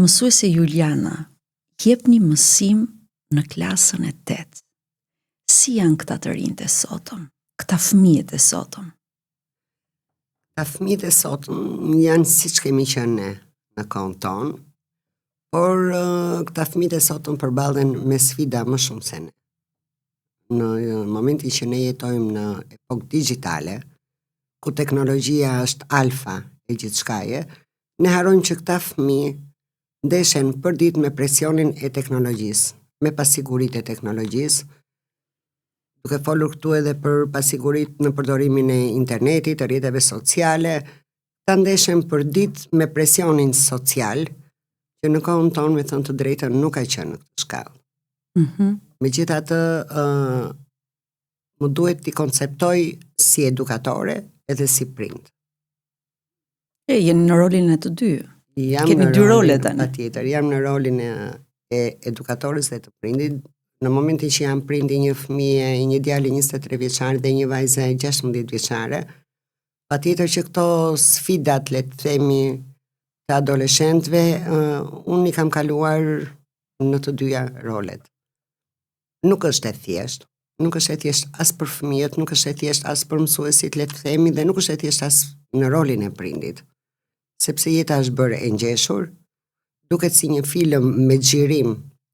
Mësuese Juliana, jep një mësim në klasën e 8. Si janë këta të rinjtë e sotëm, këta fëmijët e sotëm? Këta fëmijët e sotëm janë siç kemi qenë ne në kohën tonë, por këta fëmijët e sotëm përballen me sfida më shumë se ne. Në momentin që ne jetojmë në epokë digjitale, ku teknologjia është alfa e gjithçkaje, ne harrojmë që këta fëmijë ndeshen për ditë me presionin e teknologjisë, me pasiguritë e teknologjisë, duke folur këtu edhe për pasiguritë në përdorimin e internetit, të rrjeteve sociale, ta ndeshen për ditë me presionin social, që në kohën tonë, me thënë të drejtën, nuk ka qenë në këtë shkallë. Megjithatë, më duhet t'i konceptoj si edukatore edhe si prind. Jeni në rolin e të dy. Kemi dy role tani. Patjetër, jam në rolin e edukatorës dhe të prindit. Në momentin që jam prindi një fëmije, një djali 23 vjeçar dhe një vajze 16 vjeçare, patjetër që këto sfidat, le të themi, të adoleshentëve, unë i kam kaluar në të dyja rolet. Nuk është e thjeshtë as për fëmijët, nuk është e thjeshtë as për mësuesit, le të themi, dhe nuk është e thjeshtë as në rolin e prindit. Sepse jeta është bërë e ngjeshur, duket si një film me xhirim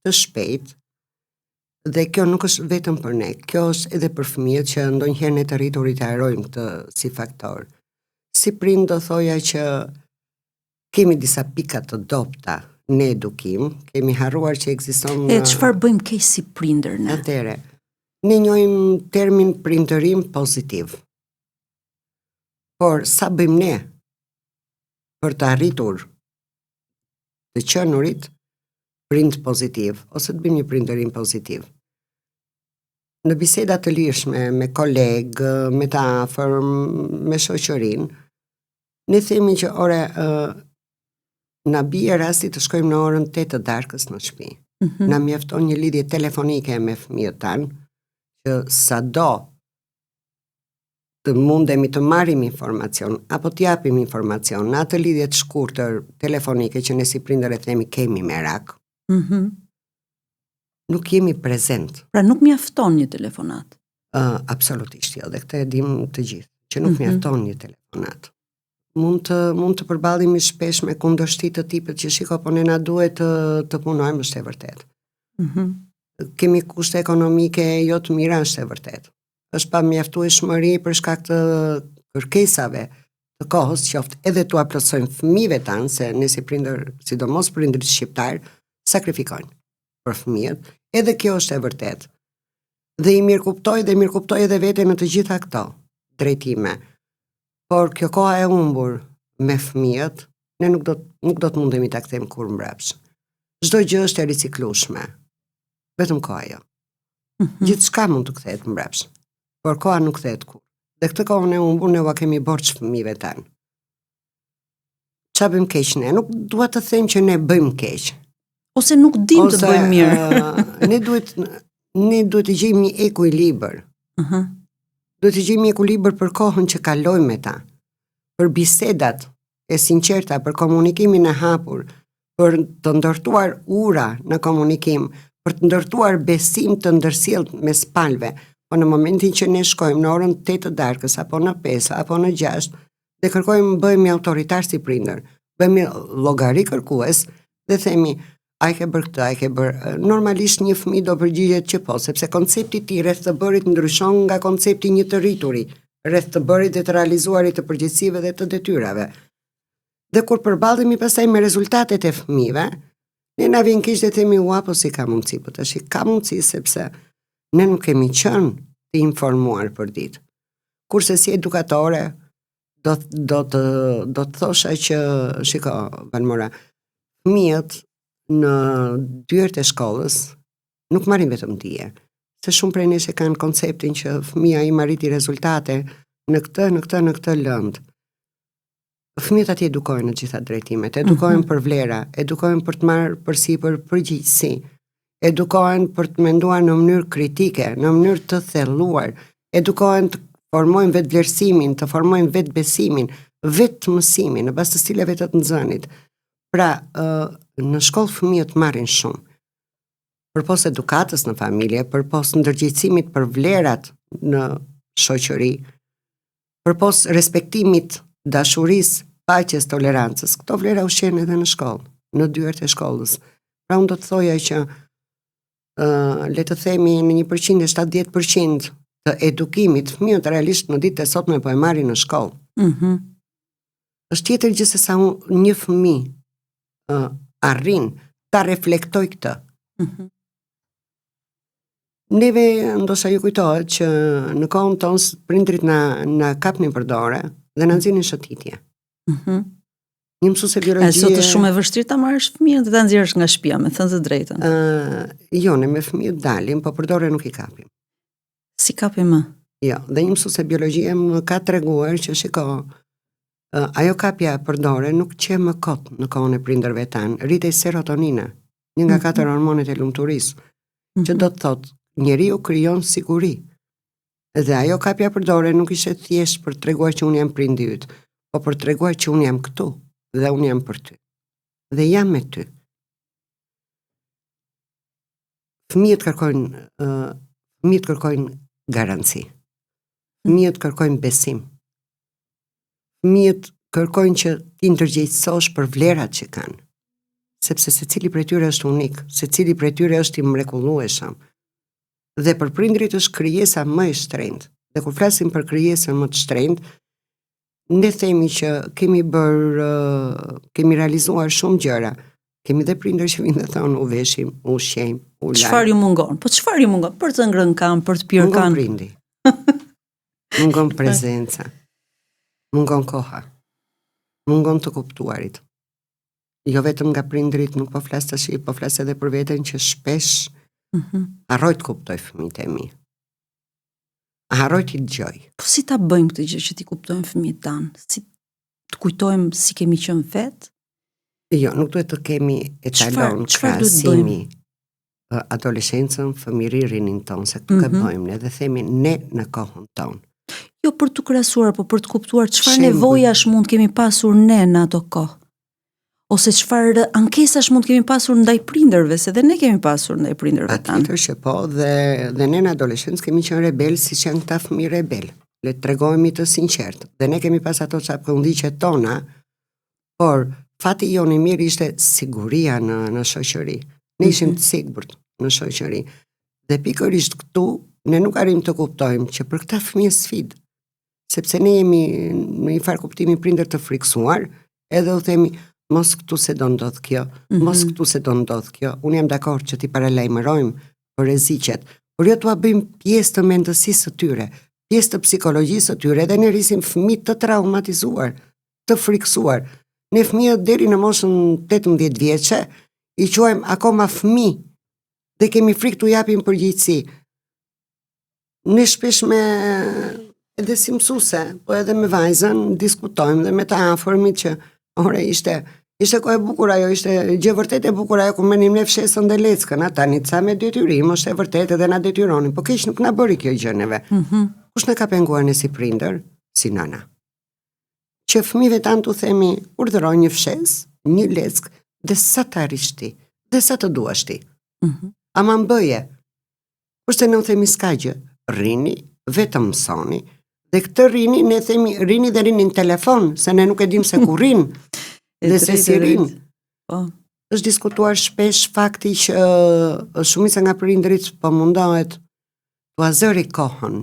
të shpejt, dhe kjo nuk është vetëm për ne, kjo është edhe për fëmijët që ndonjëherë ne të rriturit e harrojmë këtë si faktor. Si prind do thoja që kemi disa pika të dobta në edukim, kemi harruar që ekziston. Çfarë bëjmë keq si prindër ne? Atëre, ne njohim termin prindërim pozitiv. Por sa bëjmë ne për të arritur të qenurit prind pozitiv, ose të bëjmë një prindërim pozitiv? Në biseda të lirshme me kolegë, me të afër, me shoqërinë, ne themi që na bie rasti të shkojmë në orën 8 të darkës në shtëpi. Na mjafton një lidhje telefonike me fëmijët tanë, që sado të mundemi të marrim informacion, apo t'japim informacion, në atë lidhje të shkurtër telefonike që ne si prindër e themi kemi merak, nuk jemi prezent. Pra nuk mjafton një telefonat? Absolutisht jo, dhe këtë e dim të gjithë, që nuk mjafton një telefonat. Mund të përballemi shpesh me kundërshti të tipit që shiko, po ne na duhet të punojmë, është e vërtet. Kemi kushte ekonomike jo të mira, është e vërtet. Është pa mjaftueshmëri për shkak të kërkesave të kohës, qoftë edhe t'u plotësojmë fëmijëve tanë, se ne si prindër, sidomos prindërit shqiptar, sakrifikojnë për fëmijët, edhe kjo është e vërtet. Dhe i mirëkuptoj edhe vete në të gjitha këto drejtime. Por kjo koha e humbur me fëmijët, ne nuk do të mundemi ta kthejmë kur mbrapsh. Çdo gjë është e riciklueshme. Vetëm koha jo. Gjithçka mund të kthehet mbrapsh, por koha nuk kthehet kur. Dhe këtë kohën e humbur ne ua kemi borxh fëmijëve tanë. Çfarë bëjmë keq ne? Nuk dua të them që ne bëjmë keq. Ose nuk dim të bëjmë mirë. Ne duhet të gjejmë një ekuilibër. Duhet të gjejmë një ekuilibër për kohën që kalojmë me ta, për bisedat e sinqerta, për komunikimin e hapur, për të ndërtuar ura në komunikim, për të ndërtuar besim të ndërsjellët mes palëve. Po në momentin që ne shkojmë në orën 8 të darkës, apo në 5, apo në 6, dhe kërkojmë bëhemi autoritar si prindër, bëhemi llogari kërkues dhe themi ai ke bërë këtë, ai ke bërë. Normalisht një fëmijë do përgjigjet që po, sepse koncepti i tij rreth të bërit ndryshon nga koncepti një të rriturit, rreth të bërit dhe të realizuarit të përgjegjësive dhe të detyrave. Dhe kur përballemi pastaj me rezultatet e fëmijëve, ne na vjen keq dhe themi ua, po si ka mundësi, po tash ka mundësi sepse ne nuk kemi qenë të informuar për ditë. Kurse si edukatore do të thosha që shiko, Valmora, fëmijët në dyert e shkollës nuk marrin vetëm dije. Se shumë prej nesh e kanë konceptin që fëmia im arriti rezultate në këtë lëndë. Fëmijët atje edukohen në gjitha drejtimet, edukohen për vlera, edukohen për të marrë përsipër përgjegjësi, edukohen për të menduar në mënyrë kritike, në mënyrë të thelluar, edukohen të formojnë vetë vlerësimin, të formojnë vetë besimin, vetë mësimin, në bazë të cilëve të nxënit. Pra, në shkollë fëmijët marrin shumë. Përpos edukatës në familje, përpos ndërgjegjësimit për vlerat në shoqëri, përpos respektimit, dashurisë, paqes, tolerancës, këto vlera ushqen edhe në shkollë, në dyert e shkollës. Pra unë do të thoja që le të themi në 170% të edukimit fëmijët realisht në ditët e sotme po e marrin në shkollë. Është tjetër gjë se sa një fëmijë arrin ta reflektoj këtë. Neve ndoshta ju kujtohet që në kohën tonë prindrit na kapnin për dorë dhe na nxinin shëtitje. Një mësuese biologjie. Sot është shumë e vështirë ta marrësh fëmijën dhe ta nxjerrësh nga shtëpia, me thënë të drejtën. Jo, ne me fëmijët dalim, po për dorë nuk i kapim. Si kapim më? Jo, dhe një mësuese biologjie më ka treguar që shiko, ajo kapja për dorë nuk qe më kot në kohën e prindërve tanë, rritej serotonina, një nga 4 hormonet e lumturisë, që do të thotë njeriu krijon siguri. Dhe ajo kapja për dorë nuk ishte thjesht për treguar që unë jam prindi yt, po për treguar që unë jam këtu dhe unë jam për ty. Dhe jam me ty. Fëmijët kërkojnë garanci. Fëmijët kërkojnë besim. Fëmijët kërkojnë që ti ndërgjegjësosh për vlerat që kanë. Sepse secili prej tyre është unik, secili prej tyre është i mrekullueshëm. Dhe për prindrit është krijesa më e shtrenjtë. Dhe kur flasim për krijesën më të shtrenjtë, ne themi që kemi realizuar shumë gjëra. Kemi dhe prindër që vinë dhe thonë u veshim, u ushqejmë, u lajmë. Çfarë ju mungon? Po çfarë ju mungon? Për të ngrënë kan, për të pirë kan. Mungon prindi. Mungon prezenca. Mungon koha. Mungon të kuptuarit. Jo vetëm nga prindrit, nuk po flas tash, po flas edhe për veten që shpesh harroj të kuptoj fëmijët e mi. Harroj të dëgjoj. Po si ta bëjmë këtë gjë që ti kuptojmë fëmijët tanë? Si të kujtojmë si kemi qenë vet? Jo, nuk duhet të kemi etalon krahasimi adoleshencën, fëmijërinin tonë, se këtë bëjmë ne dhe themi ne në kohën tonë. Jo për të krahasuar, po për të kuptuar çfarë nevojash mund kemi pasur ne në ato kohë. Ose çfarë ankesash mund kemi pasur ndaj prindërve, se dhe ne kemi pasur ndaj prindërve tanë. Patjetër që po, dhe ne në adoleshencë kemi qenë rebel siç janë këta fëmijë rebel. Le të tregojmë të sinqertë. Dhe ne kemi pas ato çapkëndijqet tona, por fati jonë i mirë ishte siguria në shoqëri. Ne ishim të sigurt në shoqëri. Dhe pikërisht këtu ne nuk arrim të kuptojmë që për këta fëmijë sfidë, sepse ne jemi në një farë kuptimi prindër të friksuar, edhe u themi mos këtu se do ndodh kjo, mos këtu se do ndodh kjo. Unë jam dakord që ti paralajmërojmë për rreziqet, por jo t'ua bëjmë pjesë të mendësisë së tyre, pjesë të psikologjisë së tyre, dhe ne rrisim fëmijë të traumatizuar, të friksuar. Ne fëmijët deri në moshën 18 vjeçe i quajmë akoma fëmijë dhe kemi frikë t'u japim përgjegjësi. Ne shpesh edhe si mësuese, po edhe me vajzën diskutojmë dhe me të afërmit që ore ishte kohë e bukur ajo, ishte gjë vërtet e bukur ajo ku merrnim ne fshesën dhe leckën, tani ca me detyrim, është e vërtet edhe na detyronin, po keq nuk na bëri kjo gjë neve. Kush na ka penguar ne si prindër, si nana? Që fëmijëve tanë t'u themi, urdhëroj një fshesë, një leckë, dhe sa të arrish ti, dhe sa të duash ti. Ama bëje. Kurse ne u themi s'ka gjë, rrini, vetëm mësoni. Dhe këtë rini, ne themi rini dhe rini në telefon, se ne nuk e dim se ku rin, dhe se si rin. Është diskutuar shpesh fakti që shumica nga prindërit po mundohet t'u azëri kohën,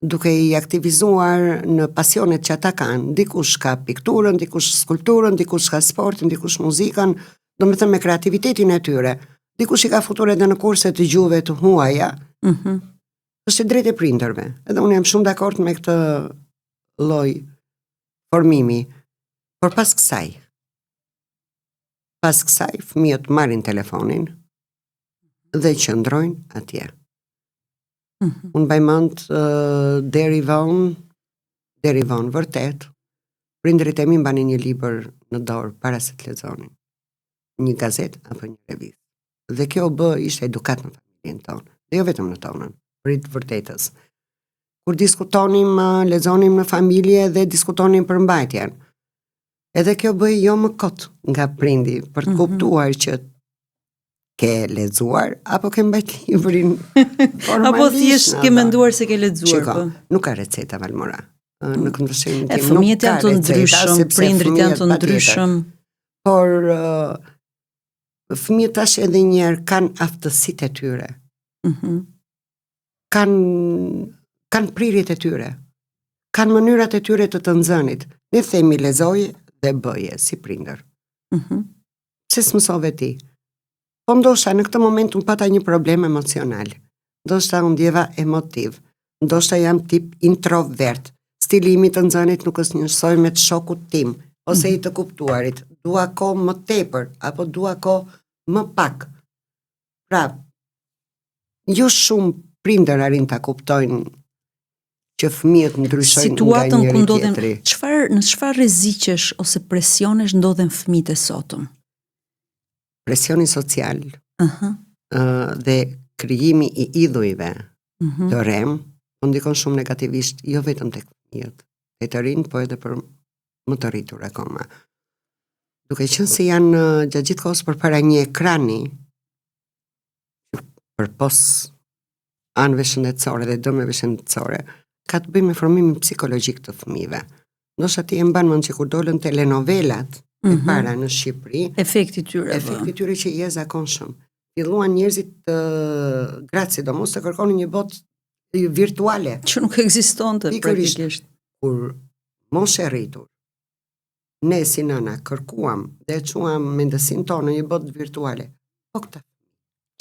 duke i aktivizuar në pasionet që ata kanë. Dikush ka pikturën, dikush skulpturën, dikush ka sportin, dikush muzikën, do me thënë me kreativitetin e tyre. Dikush i ka futur edhe në kurse të gjuhëve të huaja. Është e drejtë e prindërve. Edhe unë jam shumë dakord me këtë lloj formimi. Por pas kësaj fëmijët marrin telefonin dhe qëndrojnë atje. Unë mbaj mend deri vonë vërtet, prindërit e mi mbanin një libër në dorë para se të lexonin. Një gazetë apo një revistë. Dhe kjo ishte edukat në familjen tonë, dhe jo vetëm në tonën, për të vërtetës. Kur diskutonim, lexonim në familje dhe diskutonim për mbajtjen. Edhe kjo bëj jo më kot nga prindi, për të kuptuar që ke lexuar apo ke mbajt librin formalisht. Apo thjesht ke menduar se ke lexuar. Shiko, nuk ka receta, Valmora. Në këndvështrimin tim fëmijët janë të ndryshëm, prindrit janë të ndryshëm. Por fëmijët tash edhe njerë kanë aftësitë e tyre. Kanë prirjet e tyre. Kanë mënyrat e tyre të nxënit. Ne themi lezoje dhe bëje si prindër. Se s'mësove ti. Po ndoshta në këtë moment unë pata një problem emocional. Ndoshta unë ndjeva emotiv. Ndoshta jam tip introvert. Stili imi të nxënit nuk është njësoj me të shokut tim, ose i të kuptuarit. Dua ko më tepër, apo dua ko më pak. Pra, jo shumë prindër arrin ta kuptojnë që fëmijët ndryshojnë nga njëri tjetri. Në çfarë rreziqesh ose presionesh ndodhen fëmijët e sotëm? Presioni social dhe krijimi i idhujve të rem ndikon shumë negativisht, jo vetëm tek fëmijët e të rinj, po edhe për më të rritur akoma. Duke qenë se janë gjatë gjithë kohës përpara një ekrani, përpos anëve shëndetësore dhe dëmeve shëndetësore, ka të bëjë me formimin psikologjik të fëmijëve. Ndoshta ti e mban mend që kur dolën telenovelat e para në Shqipëri, efekti tyre që i jashtëzakonshëm. Filluan njerëzit gratë sidomos të kërkonin një botë virtuale që nuk ekzistonte praktikisht. Kur mos e rritur, ne si nëna kërkuam dhe quam mendësinë tonë në një botë virtuale. Po këta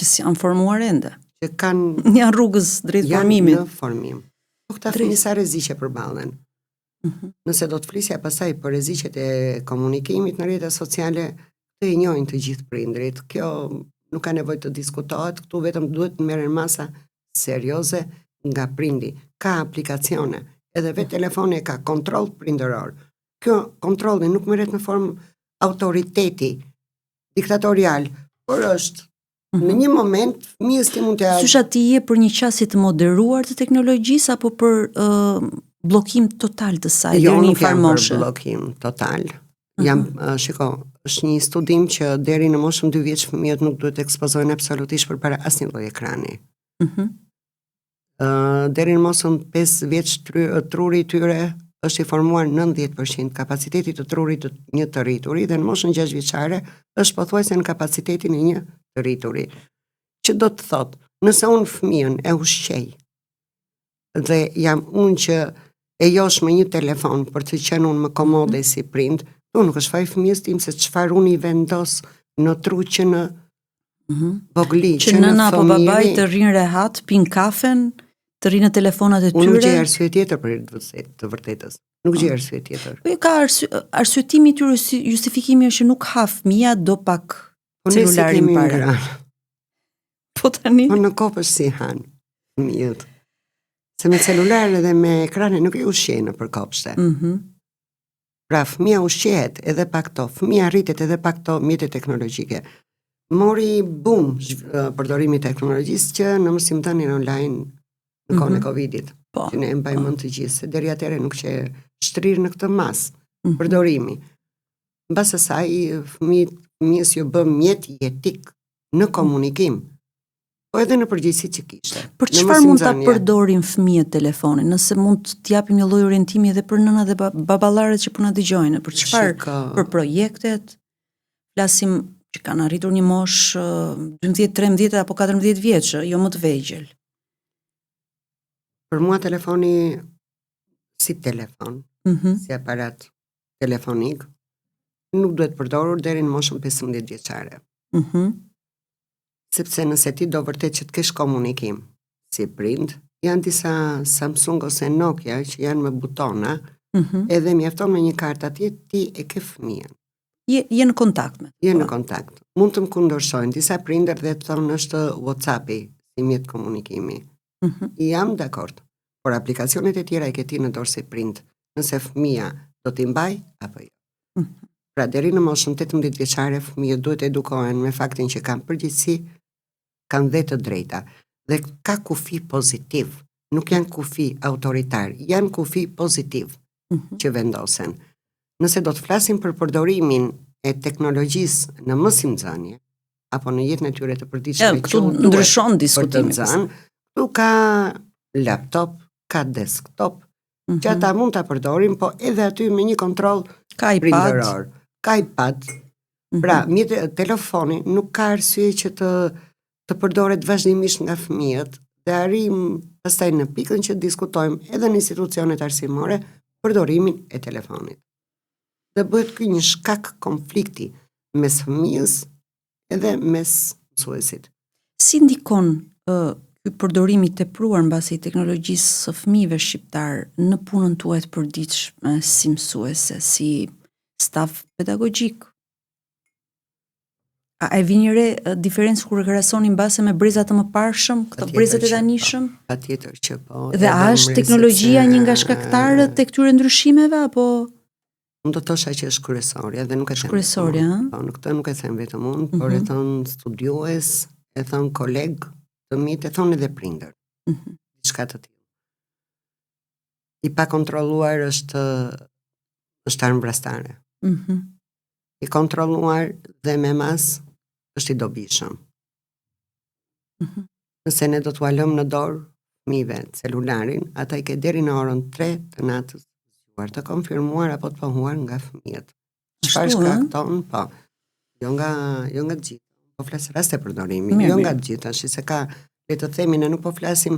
që janë formuar ende, që kanë janë rrugës drejt formimit. Janë në formim. Po këta fëmijë sa rreziqe përballen. Nëse do të flisja pasaj për rreziqet e komunikimit në rrjetet sociale, të i njohin të gjithë prindrit. Kjo nuk ka nevojë të diskutohet, këtu vetëm duhet të merren masa serioze nga prindi. Ka aplikacione, edhe vetë telefoni ka kontroll prindëror. Kjo kontrolli nuk merret në formë autoriteti diktatorial, por është në një moment fëmijës ti mund të Thysha ti je për një qasje të moderuar të teknologjisë apo për bllokim total të saj deri në një farë moshe? Jo, nuk jam për bllokim total. Jam, shiko, është një studim që deri në moshën 2 vjeç fëmijët nuk duhet të ekspozohen absolutisht përpara asnjë lloji ekrani. Deri në moshën 5 vjeç truri i tyre është i formuar 90% kapaciteti të trurit të një të rrituri dhe në moshën 6 vjeçare është pothuajse në kapacitetin e një të rrituri. Që do të thotë, nëse unë fëmijën e ushqej dhe jam unë që e josh me një telefon për të qenë unë më komode si prind, unë nuk është faj fëmijës tim se çfarë unë i vendos në tru që në vogli, që në nëna apo babaj të rinë rehat, pin kafen, të rinë në telefonat e tyre. Unë nuk gjej arsye tjetër për të vërtetës. Nuk gjej arsye tjetër. Po ka arsyetimi i tyre, justifikimi është që nuk ha fëmia do pak celularin para. Po tani? Po në kopës si hanë fëmijët. Se me celular dhe me ekrane nuk i ushqejnë për kopshte. Pra fëmija ushqehet edhe pak to, fëmija rritet edhe pak to mjete teknologjike. Mori boom përdorimi teknologjisë që në mësimdhënien online në kohën e Covidit. Që ne mbajmë mend të gjithë, se deri atëherë nuk që shtrirë në këtë masë përdorimi. Mbas asaj fëmijës ju bë mjet jetik në komunikim, po edhe në përgjithësi që kishte. Për çfarë mund ta përdorin fëmijët telefonin? Nëse mund të japim një lloj orientimi edhe për nëna dhe baballarët që po na dëgjojnë, për çfarë? Për projektet, flasim që kanë arritur një moshë 12, 13 apo 14 vjeç, jo më të vegjël. Për mua telefoni si telefon, si aparat telefonik, nuk duhet përdorur deri në moshën 15 vjeçare. Sepse nëse ti do vërtet që të kesh komunikim si prind, janë disa Samsung ose Nokia që janë me butona, edhe mjafton me një kartë atje, ti e ke fëmijën. Je në kontakt me. Je në kontakt. Mund të më kundërshojnë disa prindër dhe të thonë është WhatsApp-i si mjet komunikimi. Jam dakord, por aplikacionet e tjera i ke ti në dorë si prind, nëse fëmija do t'i mbaj apo jo. Pra deri në moshën 18 vjeçare fëmijët duhet edukohen me faktin që kanë përgjegjësi, kanë dhe të drejta, dhe ka kufi pozitiv, nuk janë kufi autoritar, janë kufi pozitiv që vendosen. Nëse do të flasim për përdorimin e teknologjisë në mësimdhënie apo në jetën e tyre të përditshme, këtu ndryshon diskutimi. Këtu ka laptop, ka desktop, që ata mund ta përdorin, po edhe aty me një kontroll prindëror. Ka iPad. Pra, telefoni nuk ka arsye që të përdoret vazhdimisht nga fëmijët, dhe arrim pastaj në pikën që diskutojmë edhe në institucionet arsimore përdorimin e telefonit. Dhe bëhet ky një shkak konflikti mes fëmijës edhe mes mësuesit. Si ndikon ky përdorim i tepruar mbasi i teknologjisë së fëmijëve shqiptar në punën tuaj të përditshme si mësuese, si staf pedagogjik? A e vini re diferencë kur e krahasoni mbase me brezat të mëparshëm, këto brezat e tanishëm? Patjetër që po. Dhe a është teknologjia një nga shkaktarët të këtyre ndryshimeve apo? Unë do të thosha që është kryesorja dhe nuk e them. Kryesorja, po, në këtë nuk e them vetëm unë, por e thon studiues, e thon koleg të mi, e thon edhe prindër. Diçka të tillë. I pa kontrolluar është armëbrastare. I kontrolluar dhe me mas është i dobishëm. Nëse ne do t'u lëmë në dorë fëmijëve celularin, ata i ke deri në orën 3 të natës të konfirmuar apo të pohuar nga fëmijët. Çfarë shkakton? Po. Jo nga të gjithë. Po flas raste përdorimi, jo nga të gjithë, se ka, le të themi, ne nuk po flasim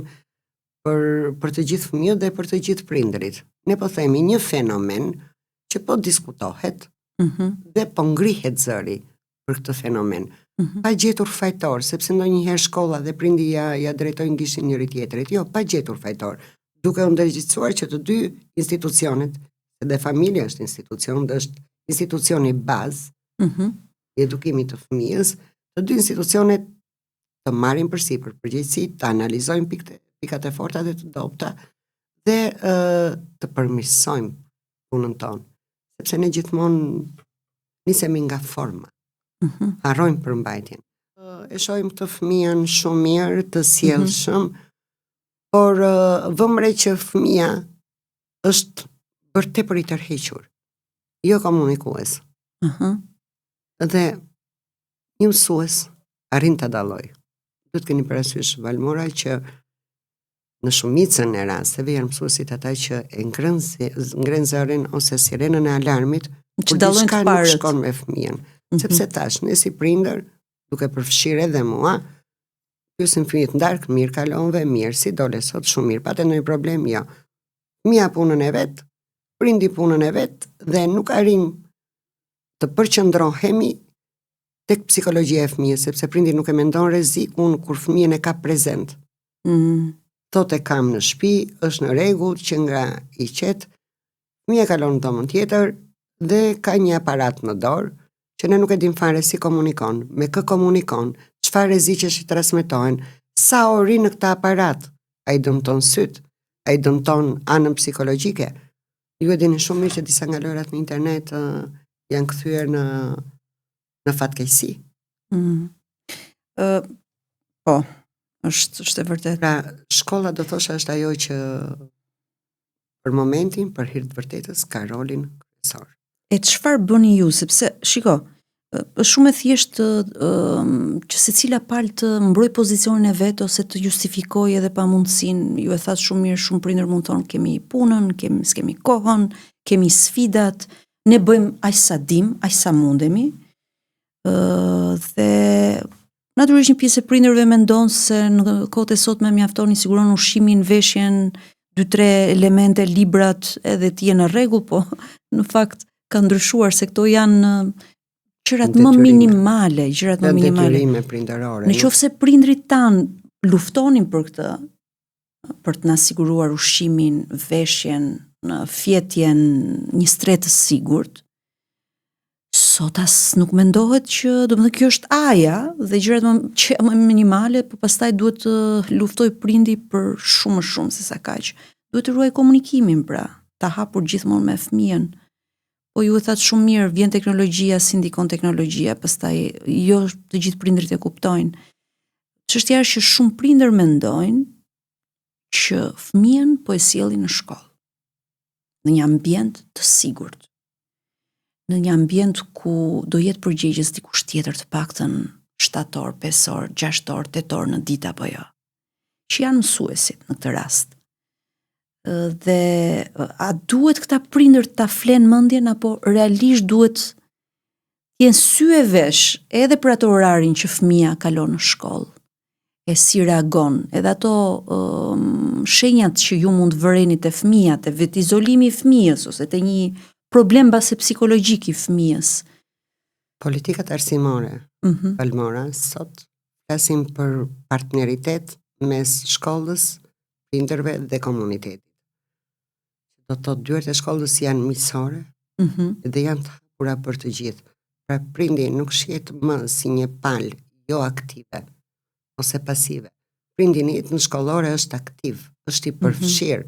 për të gjithë fëmijët dhe për të gjithë prindërit. Ne po themi një fenomen që po diskutohet dhe po ngrihet zëri për këtë fenomen. Pa gjetur fajtor, sepse ndonjëherë shkolla dhe prindi ja drejtojnë gishin njëri tjetrit. Jo, pa gjetur fajtor. Duke u ndërgjegjësuar që të dy institucionet, dhe familja është institucion, dhe është institucioni bazë i edukimit të fëmijës, të dy institucionet të marrin përsipër përgjegjësi, të analizojnë pikat e forta dhe të dobta dhe të përmirësojmë punën tonë. Sepse ne gjithmonë nisemi nga forma. Harrojmë përmbajtjen. E shohim këtë fëmijën shumë mirë, të sjellshëm, por vëmë re që fëmia është bërë tepër i tërhequr, jo komunikues. Dhe një mësues arrin ta dallojë. Duhet keni parasysh, Valmora, që në shumicën e rasteve janë mësuesit ata që e ngren zërin ose sirenën e alarmit që dallojnë të parët. Nuk shkon me fëmijën. Sepse tash, ne si prindër, duke përfshirë edhe mua, pyesim fëmijët ndark, mirë kalonve, mirë, si dole sot, shumë mirë, patë ndonjë problem, jo. Fëmia punën e vet, prindi punën e vet, dhe nuk arrim të përqendrohemi tek psikologjia e fëmijës, sepse prindi nuk e mendon rrezikun kur fëmijën e ka prezent. Thotë kam në shtëpi, është në rregull që nga i qet, fëmia kalon në domën tjetër dhe ka një aparat në dorë që ne nuk e dim fare si komunikon, me kë komunikon, çfarë rreziqesh i transmetojnë, sa ori në këtë aparat, ai dëmton syt, ai dëmton anën psikologjike. Ju e dini shumë mirë që disa nga lojrat në internet janë kthyer në fatkeqësi. Po, është e vërtetë. Pra, shkolla do thosha është ajo që për momentin, për hir të vërtetës, ka rolin kryesor. E çfarë bëni ju, sepse shiko, është shumë e thjeshtë që secila palë të mbroj pozicionin e vet ose të justifikojë edhe pamundsinë. Ju e thatë shumë mirë, shumë prindër mund thonë kemi punën, s'kemi kohën, kemi sfidat, ne bëjmë aq sa dim, aq sa mundemi. Dhe natyrisht një pjesë e prindërve mendon se në kohët e sotme mjafton i siguron ushqimin, veshjen, 2-3 elemente, librat, edhe të jenë në rregull, po në fakt ka ndryshuar se këto janë gjërat më minimale, detyrime prindërore. Në qoftë se prindrit tan luftonin për këtë, për të na siguruar ushqimin, veshjen, në fjetjen, një stret të sigurt, sot as nuk mendohet që, domethënë kjo është aja dhe gjërat më minimale, por pastaj duhet të luftoj prindi për shumë më shumë se sa kaq. Duhet të ruaj komunikimin, pra, ta hapur gjithmonë me fëmijën. Po ju e thatë shumë mirë, vjen teknologjia, si ndikon teknologjia, pastaj jo të gjithë prindërit e kuptojnë. Çështja është që shumë prindër mendojnë që fëmijën po e sjellin në shkollë, në një ambient të sigurt. në një ambient ku do jetë përgjegjës dikush tjetër të paktën 7 orë, 5 orë, 6 orë, 8 orë në ditë apo jo, që janë mësuesit në këtë rast. Dhe a duhet këta prindër ta flenë mendjen apo realisht duhet jenë sy e vesh edhe për atë orarin që fëmia kalon në shkollë, e si reagon, edhe ato shenjat që ju mund vëreni te fëmia, te vetë izolimi i fëmijës ose te një problem base psikologjik i fëmijës. Politikat arsimore, palmora, sot flasim për partneritet mes shkollës, prindërve dhe komunitetit. Do të thotë dyert e shkollës janë miqësore dhe janë të hapura për të gjithë. Pra prindi nuk shihet më si një palë jo aktive ose pasive. Prindi në jetën shkollore është aktiv, është i përfshirë.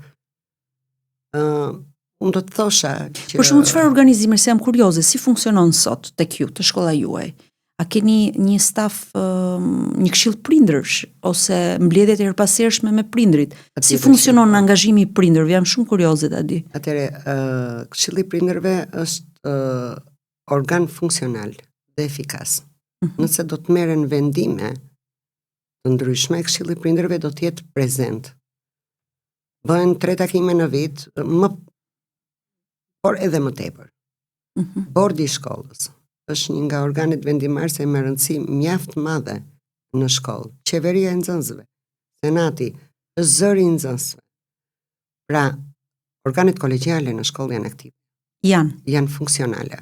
Unë do të thosha që... Për shumë çfarë organizime, se jam kurioze, si funksionon sot tek ju, të shkolla juaj? A keni një staf, një këshill prindërsh ose mbledhjet e herpashershme me prindrit? Si funksionon angazhimi i prindërve? Jam shumë kurioze ta di. Atëre, këshilli i prindërve është organ funksional dhe efikas. Nëse do të merren vendime të ndryshme, këshilli i prindërve do të jetë prezent. Bëhen 3 takime në vit, por edhe më tepër. Bordi i shkollës është një nga organet vendimarrëse me rëndësi mjaft madhe në shkollë. Qeveria e nxënësve, senati, është zëri i nxënësve. Pra, organet kolegjiale në shkollë janë aktive. Janë funksionale.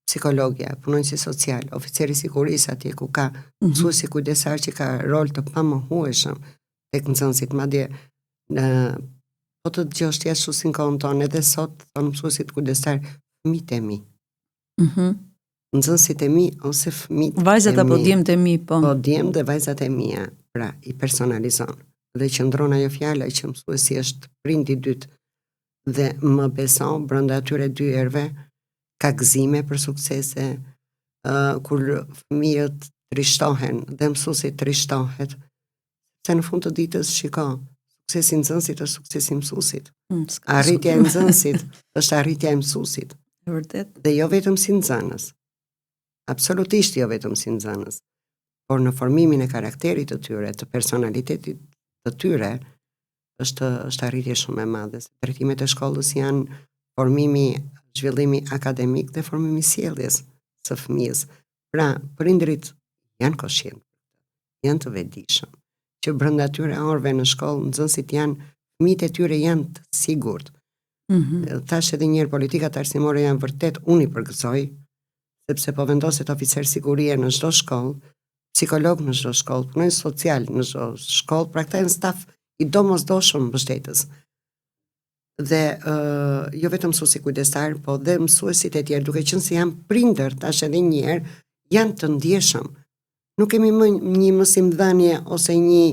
Psikologja, punonjësi social, oficeri i sigurisë atje ku ka mësuesi kujdesar që ka rol të pamohueshëm tek nxënësit, madje po të dëgjosh ti ashtu si në kohën tonë, edhe sot thonë mësuesit kujdesar fëmijët e mi. Nxënësit e mi ose fëmijët e mi. Vajzat apo djemtë e mi, po. Po djemë dhe vajzat e mia, pra i personalizon. Dhe qëndron ajo fjala që mësuesi është prindi i dytë dhe më beson brenda atyre 2 erëve ka gëzime për suksese, kur fëmijët trishtohen dhe mësuesi trishtohet, se në fund të ditës shiko, suksesi i nxënësit është suksesi i mësuesit. Arritja e nxënësit është arritja e mësuesit. Vërtet. Dhe jo vetëm si nxënës. Absolutisht jo vetëm si nxënës, por në formimin e karakterit të tyre, të personalitetit të tyre, është arritje shumë e madhe. Drejtimet e shkollës janë formimi, zhvillimi akademik dhe formimi i sjelljes së fëmijës. Pra, prindrit janë koshient, janë të vetëdijshëm, që brenda atyre orëve në shkollë nxënësit fëmijët e tyre janë të sigurt. Thash edhe një herë, politikat arsimore janë vërtet, unë i përgëzoj, sepse po vendoset oficer sigurie në çdo shkollë, psikolog në çdo shkollë, punonjës social në çdo shkollë, pra këta janë staf i domosdoshëm mbështetës. Dhe jo vetëm mësuesi kujdestar, po dhe mësuesit e tjerë, duke qenë se janë prindër, tash edhe një herë, janë të ndjeshëm. Nuk kemi më një mësimdhënie ose një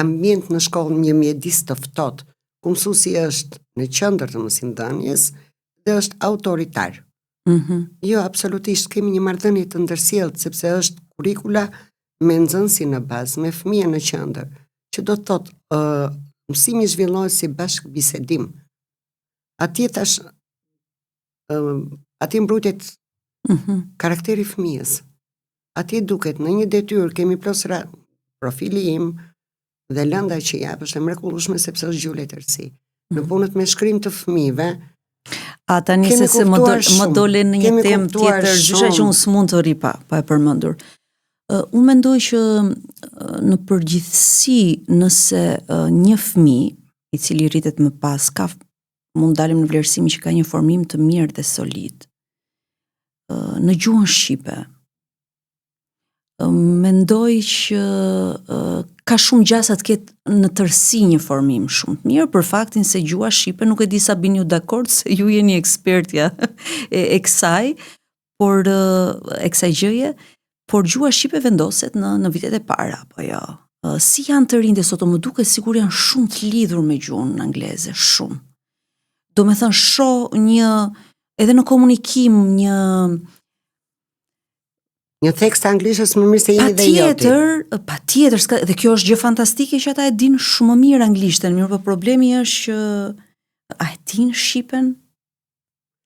ambient në shkollë, një mjedis të ftohtë, ku mësuesi është në qendër të mësimdhënies dhe është autoritar. Jo, absolutisht, kemi një marrëdhënie të ndërsjellët, sepse është kurrikula me nxënësin në bazë, me fëmijën në qendër, që do të thotë mësimi zhvillohet si bashkëbisedim. Atje mbrutet karakteri fëmijës. Atje duket në një detyrë kemi plosra profili im dhe lënda që jap është e mrekullueshme sepse është gjuhë letërsi. Në punët me shkrim të fëmijëve, tani se më dole në një temë tjetër, gjysha që unë s'mund të ri pa e përmendur. Unë mendoj që në përgjithësi nëse një fëmijë i cili rritet më pas mund dalim në vlerësimi që ka një formim të mirë dhe solid në gjuhën shqipe, mendoj që ka shumë gjasa të ketë në tërësi një formim shumë të mirë, për faktin se gjuha shqipe, nuk e di sa bini ju dakord se ju jeni ekspertja e kësaj, por e kësaj gjëje, por gjuha shqipe vendoset në vitet e para, po jo. Si janë të rinjtë sot, më duket sikur janë shumë të lidhur me gjuhën angleze, shumë. Do me thënë shoh edhe në komunikim një tekst anglishës më mirë se jeni dhe joti. Patjetër, dhe kjo është gjë fantastike që ata e dinë shumë më mirë anglishten, mirë, por problemi është që a e dinë shqipen?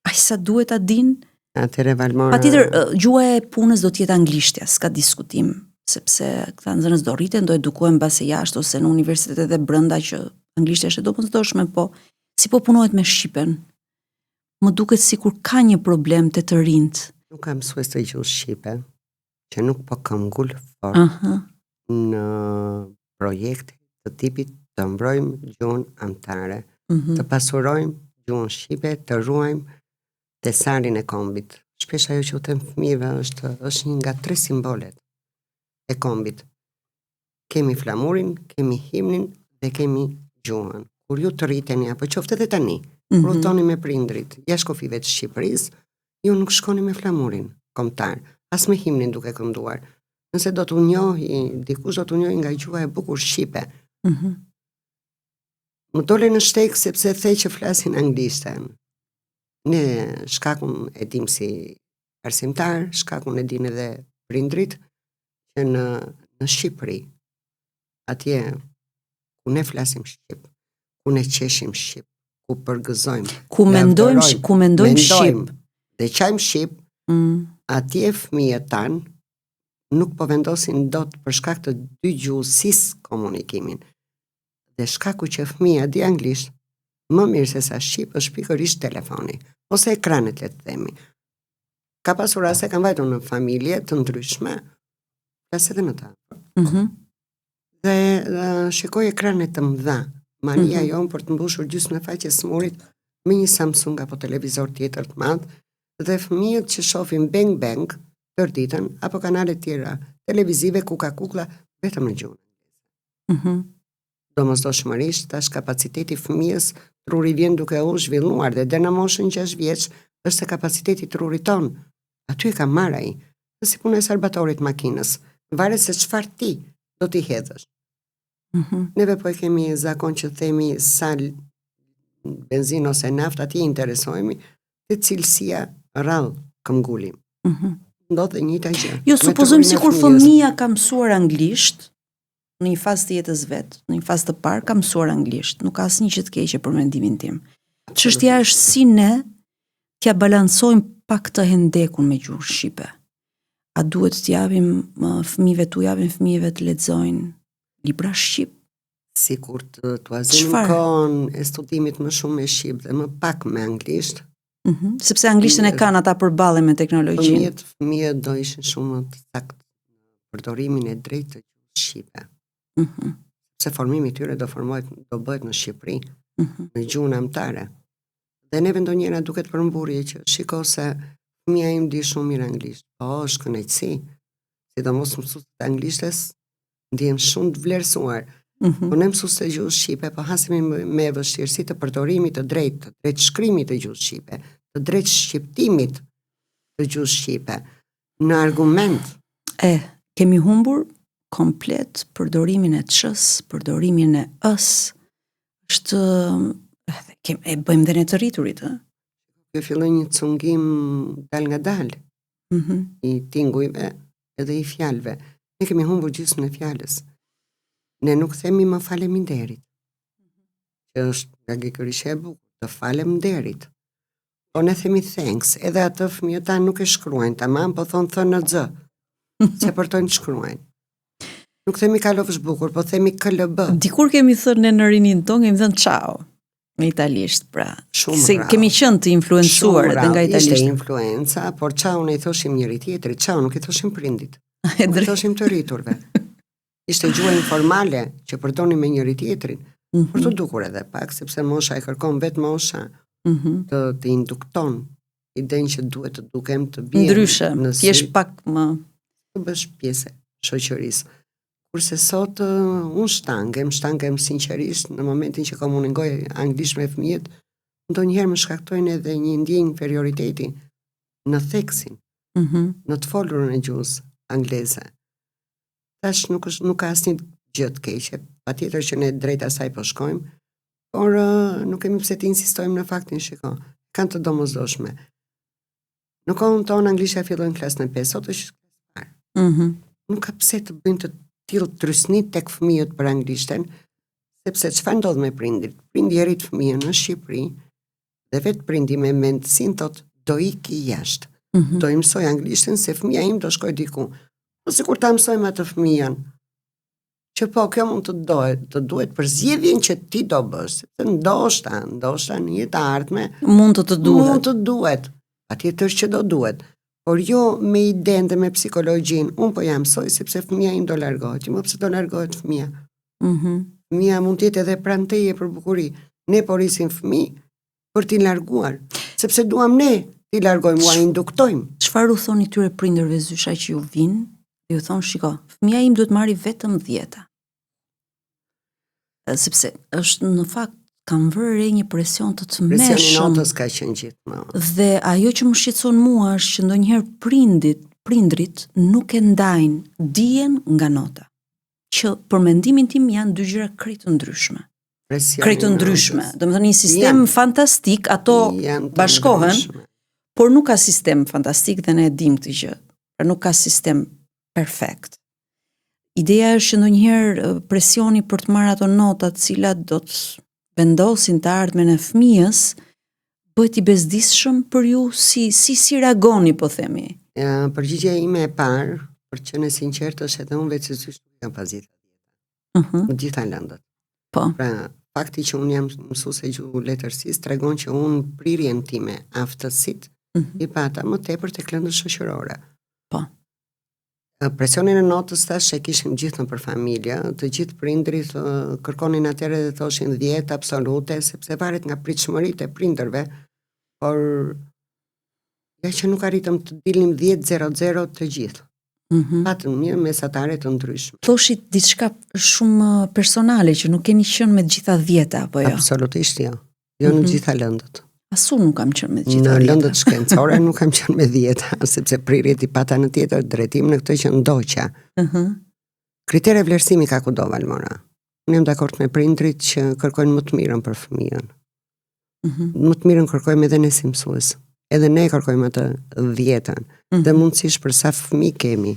A sa duhet ta dinë? Atëre Valmora. Patjetër, gjuha e punës do të jetë anglishtja, s'ka diskutim, sepse këta nxënës do rriten, do edukohen mbase jashtë ose në universitetet e brenda që anglishtja është e domosdoshme, po si po punohet me shqipen? Më duket sikur ka një problem të rinjt. Nuk kam mësues të gjuhë shqipe, që nuk po këmbgul fort në projekte të tipit të mbrojmë gjuhën amtare, të pasurojmë gjuhën shqipe, të ruajmë tesarin e kombit. Shpesh ajo që u them fëmijëve është një nga 3 simbolet e kombit. Kemi flamurin, kemi himnin dhe kemi gjuhën. Kur ju të rriteni, apo qoftë edhe tani, kur udhtoni me prindrit, jashtë kufive të Shqipërisë, ju nuk shkoni me flamurin kombëtar, as me himnin duke kënduar. Nëse do t'u njohi, dikush do t'u njohi nga gjuha e bukur shqipe. Më dole në shtek sepse the që flasin anglishten. Ne shkakun e dim si arsimtar, shkakun e din edhe prindrit, që në Shqipëri, atje ku ne flasim shqip, ku ne qeshim shqip, ku përgëzojmë, ku mendojmë shqip, dhe qajmë shqip, atje fëmijët tanë nuk po vendosin dot për shkak të dy gjuhësisë komunikimin. Dhe shkaku që fëmija di anglisht, më mirë se sa shqip është pikërisht telefoni, ose ekranet le të themi. Ka pasur raste kanë vajtur në familje të ndryshme, plas edhe në ta. Dhe shikoj ekranet të mëdha, mania jonë për të mbushur gjysmën e faqes smurit me një Samsung apo televizor tjetër të madh, dhe fëmijët që shohin bang bang tërë ditën apo kanale tjera televizive kuka kukla vetëm në gjuhën. Domosdoshmërisht tash kapaciteti i fëmijës truri vjen duke u zhvilluar dhe deri në moshën 6 vjeç është se kapaciteti trurit ton aty e ka marrë ai. Si puna e salbatorit makinës, varet se çfarë ti do t'i hedhësh. Neve po e kemi zakon që themi sa benzinë ose naftë atje interesohemi, dhe cilësia rrallë këmbgulim. Ndodh dhe njëjta gjë. Jo, supozojmë sikur fëmia ka mësuar anglisht në një fazë të jetës vet, në një fazë të parë ka mësuar anglisht, nuk ka asnjë që të keqe për mendimin tim. Çështja është si ne t'ja balancojmë pak të hendekun me gjuhën shqipe. A duhet të japim fëmijëve të lexojnë libra shqip? Sikur të tuazimin kohën e studimit më shumë me shqip dhe më pak me anglisht. Sepse anglishtën e kanë ata përballen me teknologjinë. Fëmijët do ishin shumë të saktë përdorimin e drejtë të gjuhës shqipe. Se formimi i tyre do bëhet në Shqipëri, në gjuhën amtare. Dhe neve ndonjëra duket përmburje që shiko se fëmia im di shumë mirë anglisht. Po, është kënaqësi. Sidomos mësuesit e anglishtes ndihem shumë të vlerësuar. Po ne mësuesit e gjuhës shqipe po hasemi me vështirësi të përdorimit të drejtë shkrimit të gjuhës shqipe, të drejtë shqiptimit të gjuhës shqipe, në argument. Kemi humbur komplet përdorimin e ç's, përdorimin e ës. Është e bëjmë dhe ne të rriturit, Kjo filloi një cungim dal nga dal. I tingujve edhe i fjalëve. Ne kemi humbur gjysmën e fjalës. Ne nuk themi më faleminderit. Që është nga grekërishtja e bukur, të faleminderit. Po ne themi thanks, edhe atë fëmijët tanë nuk e shkruajnë, tamam, po thonë thënë se përtojnë të shkruajnë. Nuk themi kalofsh bukur, po themi KLB. Dikur kemi thënë në rinin tonë, kemi thënë ciao me italisht, pra. Kemi qenë të influencuar edhe nga italisht. Ishte influenca, por ciao ne i thoshim njëri tjetrit, ciao nuk i thoshim prindit. Nuk i thoshim të rriturve. Ishte gjuha informale që përdornim me njëri tjetrin, për të dukur edhe pak, sepse mosha e kërkon vetë mosha të indukton idenë që duhet të dukem të bjem. Ndryshe, t'jesh pak më... Të bësh pjesë shoqërisë. Kurse sot unë shtangem sinqerisht në momentin që komunikoj anglisht me fëmijët, ndonjëherë më shkaktojnë edhe një ndjenjë inferioriteti në theksin, në të folurën e gjuhës angleze. Tash nuk ka asnjë gjë të keqe, patjetër që ne drejt asaj po shkojmë, por nuk kemi pse të insistojmë në faktin, shiko, kanë të domosdoshme. Në kohën tonë anglishtja filloi në klasën e 5, sot është parë. Nuk ka pse të bëjnë të tillë trysnit tek fëmijët për anglishten, sepse çfarë ndodh me prindit? Prindi e rrit fëmijën në Shqipëri dhe vetë prindi me mendsinë thotë do iki jashtë. Do i mësoj anglishtin se fëmia im do shkoj diku. Po sikur ta mësojmë atë fëmijën. Që po, kjo mund të duhet për zgjedhjen që ti do bësh, sepse ndoshta në jetë ardhme mund të duhet. Patjetër që do duhet. Por jo me idenë dhe me psikologjinë, unë po ja mësoj sepse fëmia im do largohet. Jo pse do largohet fëmia. Fëmia mund të jetë edhe pranë teje për bukuri. Ne po rrisim fëmijë për t'i larguar, sepse duam ne t'i largojmë, ua induktojmë. Çfarë u thoni këtyre prindërve zysha që ju vinë? Ju thonë, shiko, fëmia im duhet marri vetëm 10. Sepse është në fakt kam vërre një presion të mëshëm. Presioni notës ka qenë gjithmonë. Dhe ajo që më shqetëson mua është që ndonjëherë prindrit nuk e ndajnë dijen nga nota. Që për mendimin tim janë dy gjëra krejt të ndryshme. Krejt të ndryshme. Domethënë një sistem fantastik, ato bashkohen, por nuk ka sistem fantastik dhe ne e dim këtë gjë. Pra nuk ka sistem perfekt. Ideja është që ndonjëherë presioni për të marrë ato nota të cilat do të vendosin të ardhmen e fëmijës, bëhet i bezdisshëm për ju, si reagoni, po themi? Përgjigjja ime e parë, për që në sinqertë është edhe unë vetë se zysh nuk jam pasita. Në gjitha lëndët. Po. Pra, fakti që unë jam mësuese gjuhë letërsisë tregon që unë prirjen time, aftësit, i pata më tepër tek lëndët shoqërore. Po. Presionin e notës tash e kishim gjithë në për familja, të gjithë prindrit kërkonin atëre dhe thoshin 10 absolute, sepse varet nga pritshmëritë e prindërve, por ja që nuk arritëm të dilnim 10-0-0 të gjithë. Patëm një mesatare të ndryshme. Thoshit diçka shumë personale që nuk keni qenë me të gjitha 10 apo jo? Absolutisht jo. Jo në gjitha lëndët. Asu nuk kam qenë me të gjitha 10. Në lëndët shkencore nuk kam qenë me 10, sepse prirjet i pata në tjetër drejtim në këtë që ndoqa. Kritere vlerësimi ka kudo, Valmora. Unë jam dakord me prindrit që kërkojnë më të mirën për fëmijën. Më të mirën kërkojmë edhe ne si mësues. Edhe ne kërkojmë atë 10-ën. Dhe mundësish për sa fëmijë kemi.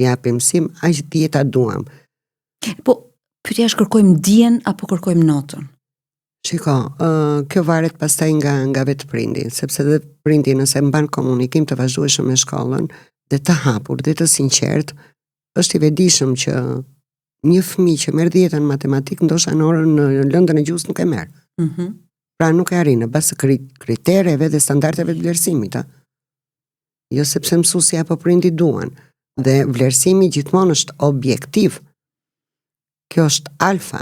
Japim sim, aq 10 duam. Po, pyetja është kërkojmë dijen apo kërkojmë notën? Shiko, kjo varet pastaj nga vetë prindi, sepse dhe prindi nëse mban komunikim të vazhdueshëm me shkollën, dhe të hapur, dhe të sinqert, është i vetëdijshëm që një fëmijë që merr 10 në matematikë, ndoshta në orën në lëndën e gjuhës nuk e merr. Pra nuk e arrin në bazë kritereve dhe standardeve të vlerësimit, jo sepse mësuesi apo prindi duan. Dhe vlerësimi gjithmonë është objektiv. Kjo është alfa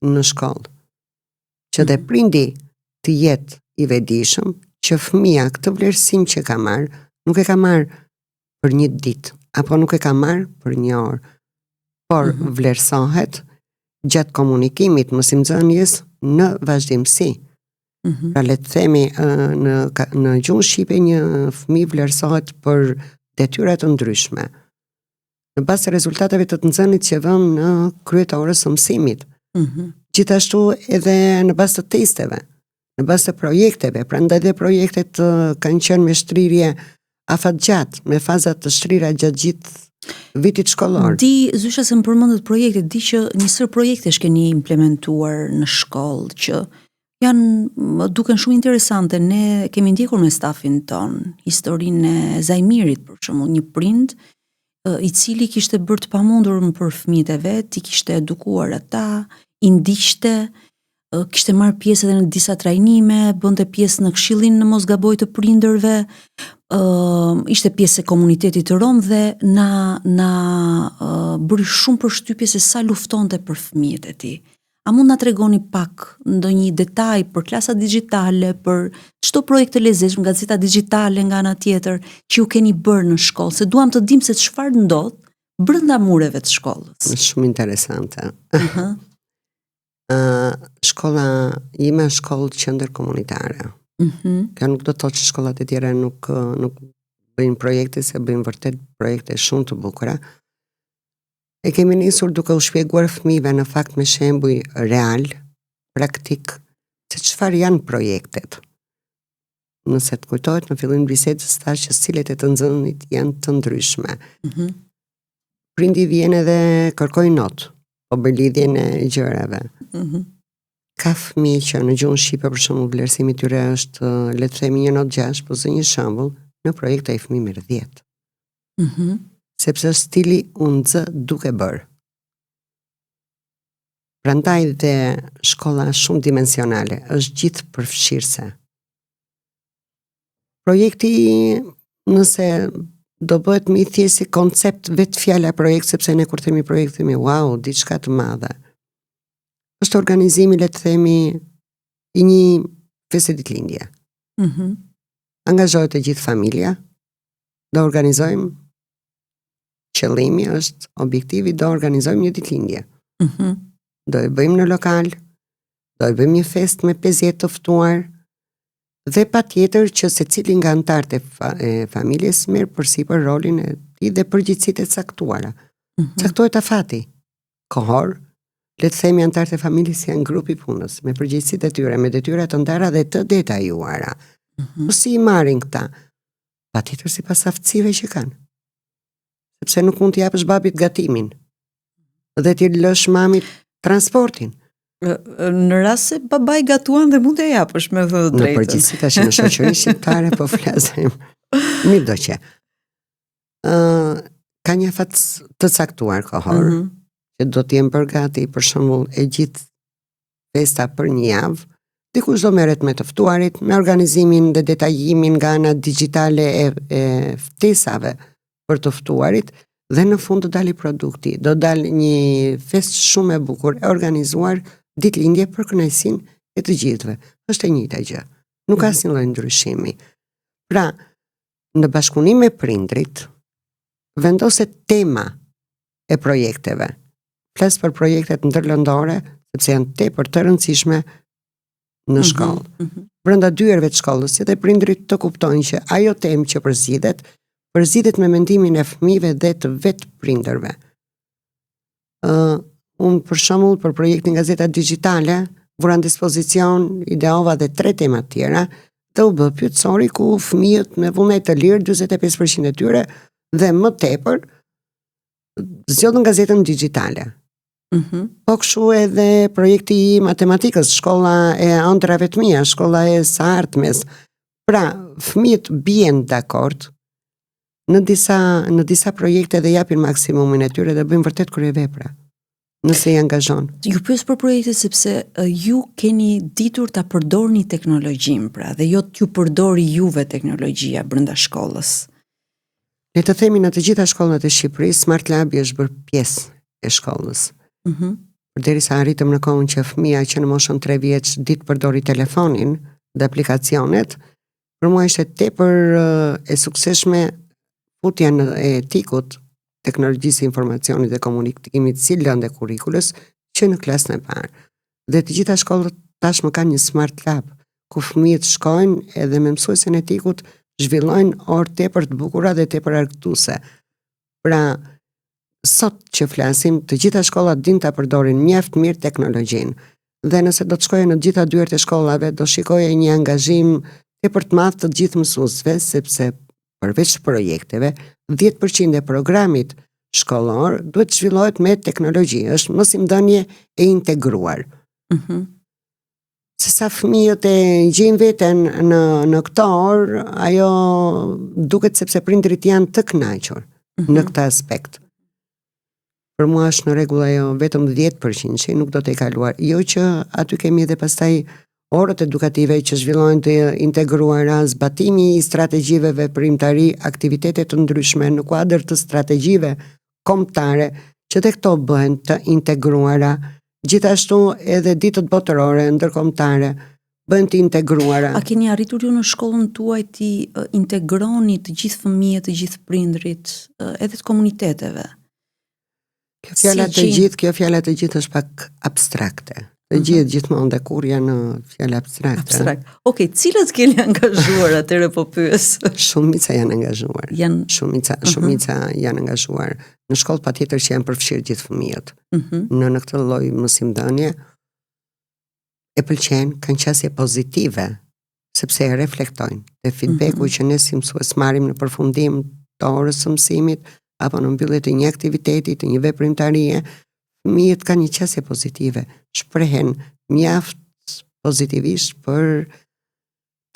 në shkollë. Që dhe prindi të jetë i vetëdijshëm që fëmia këtë vlerësim që ka marrë, nuk e ka marrë për një ditë, apo nuk e ka marrë për një orë, por vlerësohet gjatë komunikimit mësimdhënies në vazhdimsi. Pra le të themi në gjuhën shqipe një fëmijë vlerësohet për detyra të ndryshme. Në bazë të rezultateve të nxënit që vëm në krye të orës së mësimit. Gjithashtu edhe në bazë të testeve, në bazë të projekteve, prandaj dhe projektet kanë qenë me shtrirje afatgjatë, me fazat të shtrirja gjatë gjithë vitit shkollor. Di, zysha se më përmendet projektet, di që njësër projekte keni implementuar në shkollë që duken shumë interesante. Ne kemi ndjekur me stafin ton historinë e Zajmirit, për shembull, një prind i cili kishte bërë të pamundur për fëmijët e vet, i kishte edukuar ata, i ndiqte, kishte marrë pjesë edhe në disa trajnime, bënte pjesë në këshillin në mos gaboj të prindërve, ishte pjesë e komunitetit të rom dhe na bëri shumë përshtypje se sa luftonte për fëmijët e tij. A mund na tregoni pak ndonjë detaj për klasa digjitale, për çdo projekt të lezetshëm, gazeta digjitale nga ana tjetër që ju keni bërë në shkollë, se duam të dim se çfarë ndodh brenda mureve të shkollës. Shumë interesante. Shkolla ime është shkollë qendër komunitare. Kjo nuk do të thotë që shkollat e tjera nuk bëjnë projekte, se bëjnë vërtet projekte shumë të bukura. E kemi nisur duke u shpjeguar fëmijëve në fakt me shembuj real, praktik, se çfarë janë projektet. Nëse të kujtohet në fillim bisedës thash që stilet e të nxënit janë të ndryshme. Prindi vjen edhe kërkoi notë, po bëj lidhjen e gjërave. Ka fëmijë që në gjuhën shqipe për shembull vlerësimi i tyre është le të themi 1.6, po zë një shembull, në projekt ai fëmijë merr 10. Sepse është stili unë nxë duke bërë. Prandaj dhe shkolla shumë dimensionale, është gjithë përfshirëse. Projekti, nëse do bëhet më i thjeshtë si koncept vetë fjala projekt, sepse ne kur themi projekt themi wow, diçka të madhe. Është organizimi, le të themi, i një feste ditëlindje. Angazhohet e gjithë familja, do organizojmë, qëllimi është, objektivi, do organizojmë një ditëlindje. Do e bëjmë në lokal, do e bëjmë një fest me 50 të ftuar, dhe patjetër që secili nga anëtarët e familjes merr përsipër rolin e tij dhe përgjegjësitë e caktuara. Caktohet afati kohor, le të themi anëtarët e familjes janë grupi punës, me përgjegjësitë e tyre, me detyra të ndara dhe të detajuara. Po si i marrin këta? Patjetër sipas aftësive që kanë. Sepse nuk mund t'i japësh babit gatimin dhe t'i lësh mamit transportin. Në rast se babai gatuan dhe mund të japësh me vë drejtën. Në përgjithësi tash në shoqërinë shqiptare po flasim. Mirë do që. Ka një afat të caktuar kohor, që do t'jem përgati për shembull e gjithë festa për një javë, dikush do merret me të ftuarit, me organizimin dhe detajimin nga ana digjitale e ftesave për të ftuarit, dhe në fund të dali produkti. Do dalë një fest shumë e bukur, e organizuar ditëlindje për kënaqësinë e të gjithëve. Është e njëjta gjë. Nuk ka asnjë lloj ndryshimi. Pra, në bashkëpunim me prindrit, vendoset tema e projekteve. Flas për projektet ndërlindore, sepse janë tepër të rëndësishme në shkollë. Brenda dyerve të shkollës, edhe prindrit të kuptojnë që ajo temë që përzihet me mendimin e fëmijëve dhe të vetë prindërve. Unë për shembull për projektin Gazeta Digjitale vura në dispozicion, ideova dhe 3 tema të tjera, dhe u bë pyetësori ku fëmijët me vullnet të lirë, 45% e tyre dhe më tepër zgjodhën gazetën digjitale. Po kështu edhe projekti i matematikës, shkolla e ëndrave të mia, shkolla e së ardhmes. Pra, fëmijët bien dakord në disa projekte dhe japin maksimumin e tyre dhe bëjnë vërtet kryevepra. Nëse i angazhon. Ju pyes për projektet sepse ju keni ditur ta përdorni teknologjinë, pra, dhe jo t'ju përdori juve teknologjia brenda shkollës. Le të themi në të gjitha shkollat e Shqipërisë, Smart Labi është bërë pjesë e shkollës. Përderisa arritëm në kohën që fëmia që në moshën 3 vjeç ditë përdori telefonin dhe aplikacionet, për mua ishte tepër e suksesshme futja në etikut teknologjisë e informacionit dhe komunikimit si lëndë e kurrikulës që në klasën e parë. Dhe të gjitha shkollat tashmë kanë një Smart Lab, ku fëmijët shkojnë edhe me mësuesin e etikut zhvillojnë orë tepër të bukura dhe tepër argëtuese. Pra, sot që flasim, të gjitha shkollat din ta përdorin mjaft mirë teknologjinë. Dhe nëse do të shkojë në të gjitha dyert e shkollave, do shikoje një angazhim tepër të madh të gjithë mësuesve, sepse përveç projekteve, 10% e programit shkollor duhet të zhvillohet me teknologji, është mësimdhënie e integruar. Se sa fëmijët e gjejnë veten në këtë orë, ajo duket sepse prindrit janë të kënaqur në këtë aspekt. Për mua është në rregull ajo vetëm 10% që nuk do të kaluar. Jo që aty kemi edhe pastaj orët edukative që zhvillohen të integruara, zbatimi i strategjive veprimtari, aktivitete të ndryshme në kuadër të strategjive kombëtare, që të këto bëhen të integruara, gjithashtu edhe ditët botërore ndërkombëtare bëhen të integruara. A keni arritur ju në shkollën tuaj të integroni të gjithë fëmijët, të gjithë prindrit, edhe të komuniteteve? Kjo fjala të gjithë është pak abstrakte. Të gjithë gjithmonë dhe kur janë fjalë abstrakte. Okej, cilët keni angazhuar atëre po pyes? Shumica janë angazhuar. Shumica janë angazhuar. Në shkollë patjetër që janë përfshirë gjithë fëmijët. Në këtë lloj mësimdhënie e pëlqen, kanë qasje pozitive, sepse e reflektojnë. Dhe feedbacku që ne si mësues marrim në përfundim të orës së mësimit apo në mbyllje të një aktiviteti, të një veprimtarie, fëmijët kanë një qasje pozitive, shprehen mjaft pozitivisht për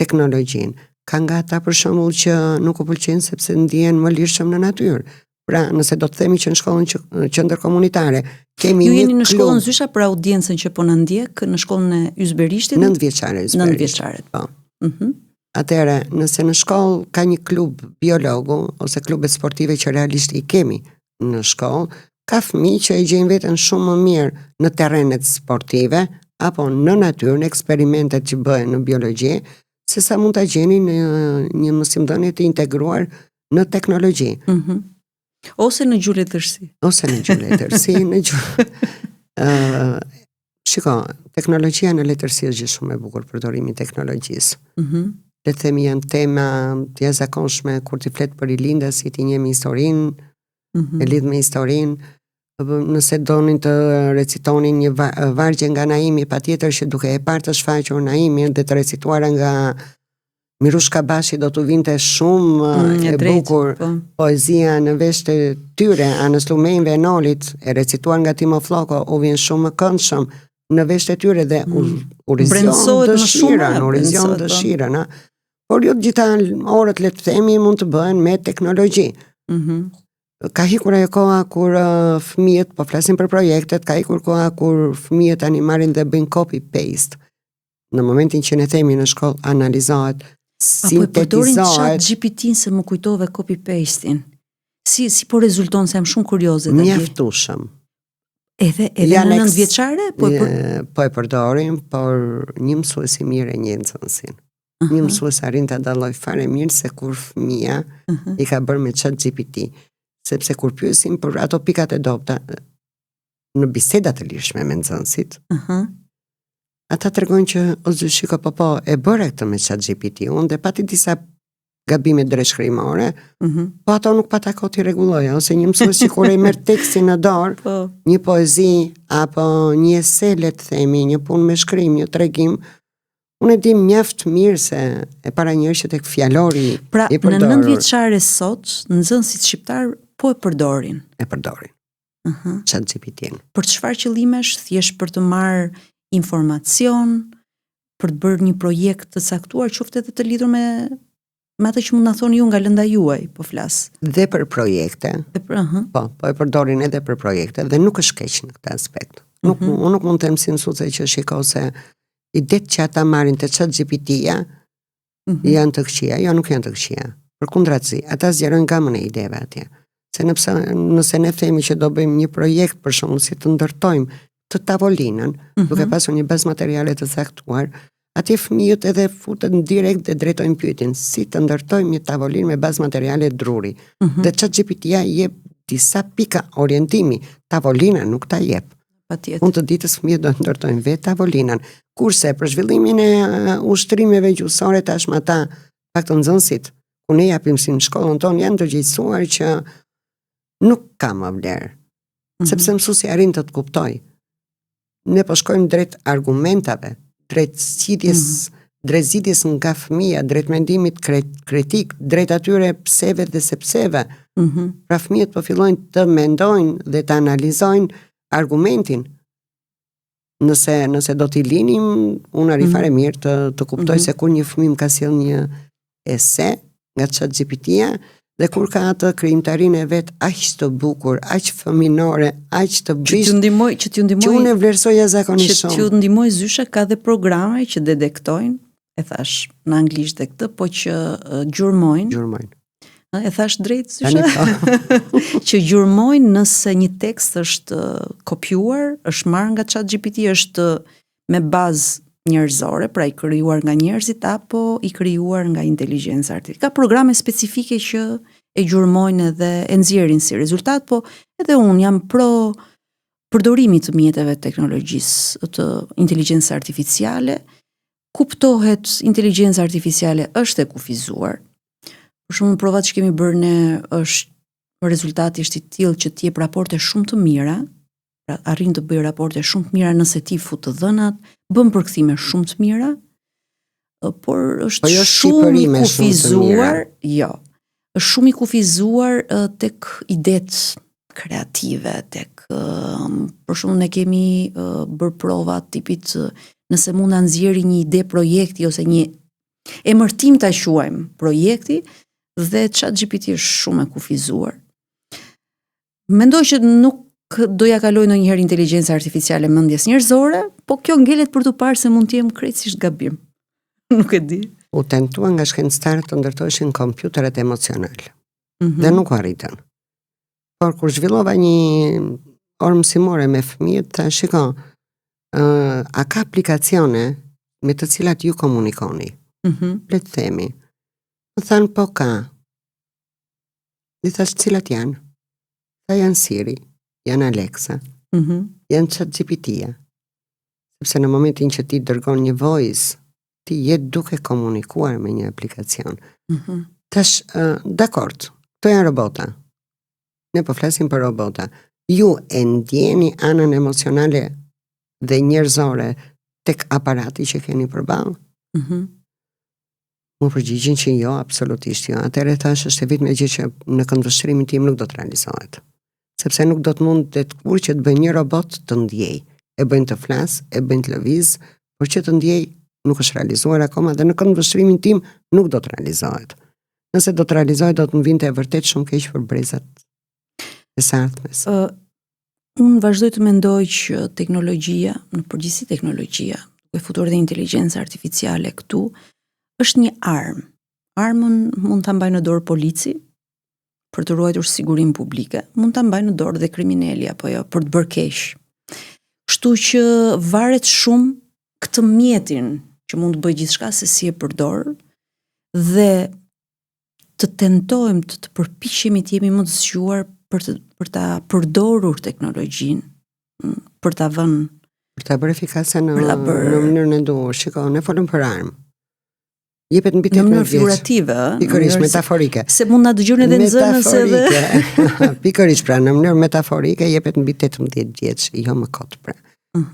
teknologjinë. Ka nga ata për shembull që nuk u pëlqen sepse ndihen më lirshëm në natyrë. Pra, nëse do të themi që në shkollën qendër komunitare kemi ju jeni në shkollën Zysha për audiencën që po na ndjek në shkollën e Ysberishtit? 9 vjeçare Ysberishtit. 9 vjeçare. Po. Atëherë, nëse në shkollë ka një klub biologu ose klube sportive që realisht i kemi në shkollë, ka fëmijë që e gjejnë veten shumë më mirë në terrenet sportive apo në natyrë, në eksperimentet që bëhen në biologji, se sa mund ta gjeni në një mësimdhënie të integruar në teknologji. Ose në gjuhë letërsi. Shiko, teknologjia në letërsi është gjë shumë e bukur, përdorimi i teknologjisë. Le të themi janë tema të jashtëzakonshme kur ti flet për rilindas, si ti njeh historinë, e lidh me historinë. Nëse donin të recitonin një vargje nga Naimi, patjetër që duke e parë të shfaqur Naimin dhe të recituara nga Mirush Kabashi do t'u vinte shumë e bukur poezia në veshët e tyre, Anës Lumejnve e Nolit, e recituar nga Timo Floko, u vjen shumë më këndshëm në veshët e tyre dhe u rizion dëshirën. Por jo të gjitha orët, le të themi, mund të bëhen me teknologji. Ka hikur ajo koha kur fëmijët, po flasim për projektet, ka hikur koha kur fëmijët tani marrin dhe bëjnë copy-paste. Në momentin që ne themi në shkollë analizohet, sintetizohet. Apo e përdorin chat GPT-n se më kujtove copy-paste-in. Si po rezulton, se jam shumë kurioze. Mjaftueshëm. Edhe në 9 vjeçare? Po e përdorin, por një mësues i mirë e njeh nxënësin. Një mësues arrin ta dalloj fare mirë se kur fëmia i ka bërë me chat GPT. Sepse kur pyesim për ato pikat e dobta në biseda të lirshme me nxënësit, ata tregojnë që o zë shiko po e bëra këtë me chat GPT, unë dhe pati disa gabime drejtshkrimore, po ato nuk pata kohë t'i rregulloja, ose një mësues që kur e merr tekstin në dorë, një poezi apo një ese, le të themi, një punë me shkrim, një tregim, unë e di mjaft mirë se e para njërë që tek fjalori i përdorur. Pra, në 9 vjeçare sot, nxënësit shqiptar po e përdorin. Chat GPT-n. Për çfarë qëllimesh? Thjesht për të marrë informacion, për të bërë një projekt të caktuar, qoftë edhe të lidhur me atë që mund na thoni ju nga lënda juaj, po flas. Dhe për projekte. Po e përdorin edhe për projekte dhe nuk është keq në këtë aspekt. Unë nuk mund të them si mësuese që shiko se idetë që ata marrin te chat GPT-ja janë të këqija, jo nuk janë të këqija. Përkundrazi, ata zgjerojnë gamën e ideve atje. Se nëse ne themi që do bëjmë një projekt për shembull si të ndërtojmë të tavolinën, duke pasur një bazë materiale të caktuar, atje fëmijët edhe futen direkt dhe drejtojnë pyetjen, si të ndërtojmë një tavolinë me bazë materiale druri. Dhe chat GPT-ja jep disa pika orientimi, tavolina nuk ta jep. Unë të ditës fëmijët do të ndërtojnë vetë tavolinën. Kurse për zhvillimin e ushtrimeve gjuhësore tashmë ata, pak të nxënësit, ku ne japim si në shkollën tonë, janë përgjegjësuar që nuk ka më vlerë. Sepse mësuesi arrin të kuptojë. Ne po shkojmë drejt argumentave, drejt zgjidhjes nga fëmia, drejt mendimit kritik, drejt atyre pseve dhe sepseve. Pra fëmijët po fillojnë të mendojnë dhe të analizojnë argumentin. Nëse do t'i linim, unë arri fare mirë të kuptoj se kur një fëmijë ka sjell një ese nga chat GPT-ja, dhe kur ka atë krijimtarinë e vet aq të bukur, aq fëminore, aq të brish, që t'ju ndihmoj, që unë e vlerësoj jashtëzakonisht shumë. Që t'ju ndihmoj Zysha, ka dhe programe që detektojnë, e thash në anglisht dhe këtë, po që gjurmojnë. E thash drejt Zysha? Që gjurmojnë nëse një tekst është kopjuar, është marrë nga chat GPT, është me bazë njerëzore, pra i krijuar nga njerëzit apo i krijuar nga inteligjenca artificiale. Ka programe specifike që e gjurmojnë edhe e nxjerrin si rezultat, po edhe unë jam pro përdorimit të mjeteve të teknologjisë, të inteligjencës artificiale. Kuptohet, inteligjenca artificiale është e kufizuar. Për shembull, provat që kemi bërë ne rezultati është i tillë që të jep raporte shumë të mira, pra arrin të bëj raporte shumë të mira nëse ti fut të dhënat, bën përkthime shumë të mira, por është shumë i kufizuar, është shumë i kufizuar tek idetë kreative, tek për shembull ne kemi bërë prova tipit nëse mund ta nxjerrë një ide projekti ose një emërtim ta quajmë projekti, dhe ChatGPT është shumë e kufizuar. Mendoj që nuk do ja kaloj ndonjëherë inteligjenca artificiale mendjes njerëzore, po kjo ngelet për të parë se mund të jem krejtësisht gabim. Nuk e di. U tentua nga shkencëtarët të ndërtoheshin kompjuteret emocional. Dhe nuk arritën. Por kur zhvillova një orë mësimore me fëmijët, ta shiko, a ka aplikacione me të cilat ju komunikoni? Le të themi. Më thanë po ka. Dhe thash cilat janë? Tha janë Siri, janë Alexa, janë ChatGPT-ja. Sepse në momentin që ti dërgon një voice, ti je duke komunikuar me një aplikacion. Tash, dakord, këto janë robota. Ne po flasim për robota. Ju e ndjeni anën emocionale dhe njerëzore tek aparati që keni përballë? Më përgjigjen që jo, absolutisht jo. Atëherë thash është e vetmja gjë që në këndvështrimin tim nuk do të realizohet. Sepse nuk do të mund të kur që të bëj një robot të ndjej. E bëjnë të flas, e bëjnë të lëviz, por që të ndjej nuk është realizuar akoma dhe në këndvështrimin tim nuk do të realizohet. Nëse do të realizohet, do të më vinte e vërtet shumë keq për brezat e së ardhmes. Unë vazhdoj të mendoj që teknologjia, në përgjithësi teknologjia, duke futur dhe inteligjenca artificiale këtu, është një armë. Armën mund ta mbajë në dorë polici për të ruajtur sigurinë publike, mund ta mbajë në dorë dhe kriminali apo jo për të bërë keq. Kështu që varet shumë këtë mjetin që mund të bëjë gjithçka se si e përdor dhe të tentojmë të përpiqemi të jemi më të zgjuar për ta përdorur teknologjinë, për ta vënë, për ta bërë efikase në mënyrën e duhur. Shiko, ne folëm për armë. Jepet mbi 18 vjeç. Në mënyrë figurative, pikërisht metaforike. Se mund na dëgjoni edhe nxënës edhe. Pikërisht pra, në mënyrë metaforike jepet mbi 18 vjeç, jo më kot pra.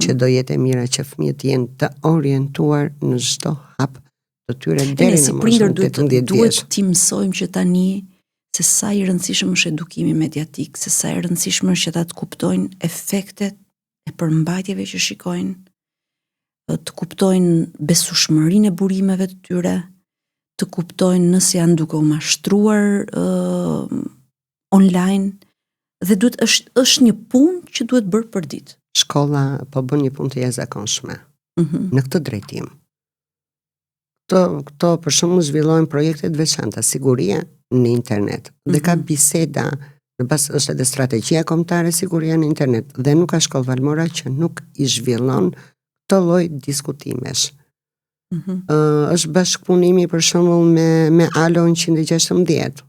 Që do jetë e mira që fëmijët jenë të orientuar në çdo hap të tyre deri në moshën 18 vjeç. Duhet t'i mësojmë që tani se sa i rëndësishëm është edukimi mediatik, se sa i rëndësishëm është që ta të kuptojnë efektet e përmbajtjeve që shikojnë, të kuptojnë besueshmërinë e burimeve të tyre, të kuptojnë nëse janë duke u mashtruar online, dhe duhet është një punë që duhet bërë për ditë. Shkolla po bën një punë të jashtëzakonshme në këtë drejtim. Këto për shembull zhvillojnë projekte të veçanta, siguria në internet. Dhe ka biseda, në bazë është edhe strategjia kombëtare siguria në internet dhe nuk ka shkollë valmora që nuk i zhvillon këtë lloj diskutimesh. Është bashkëpunimi për shembull me Alo 116,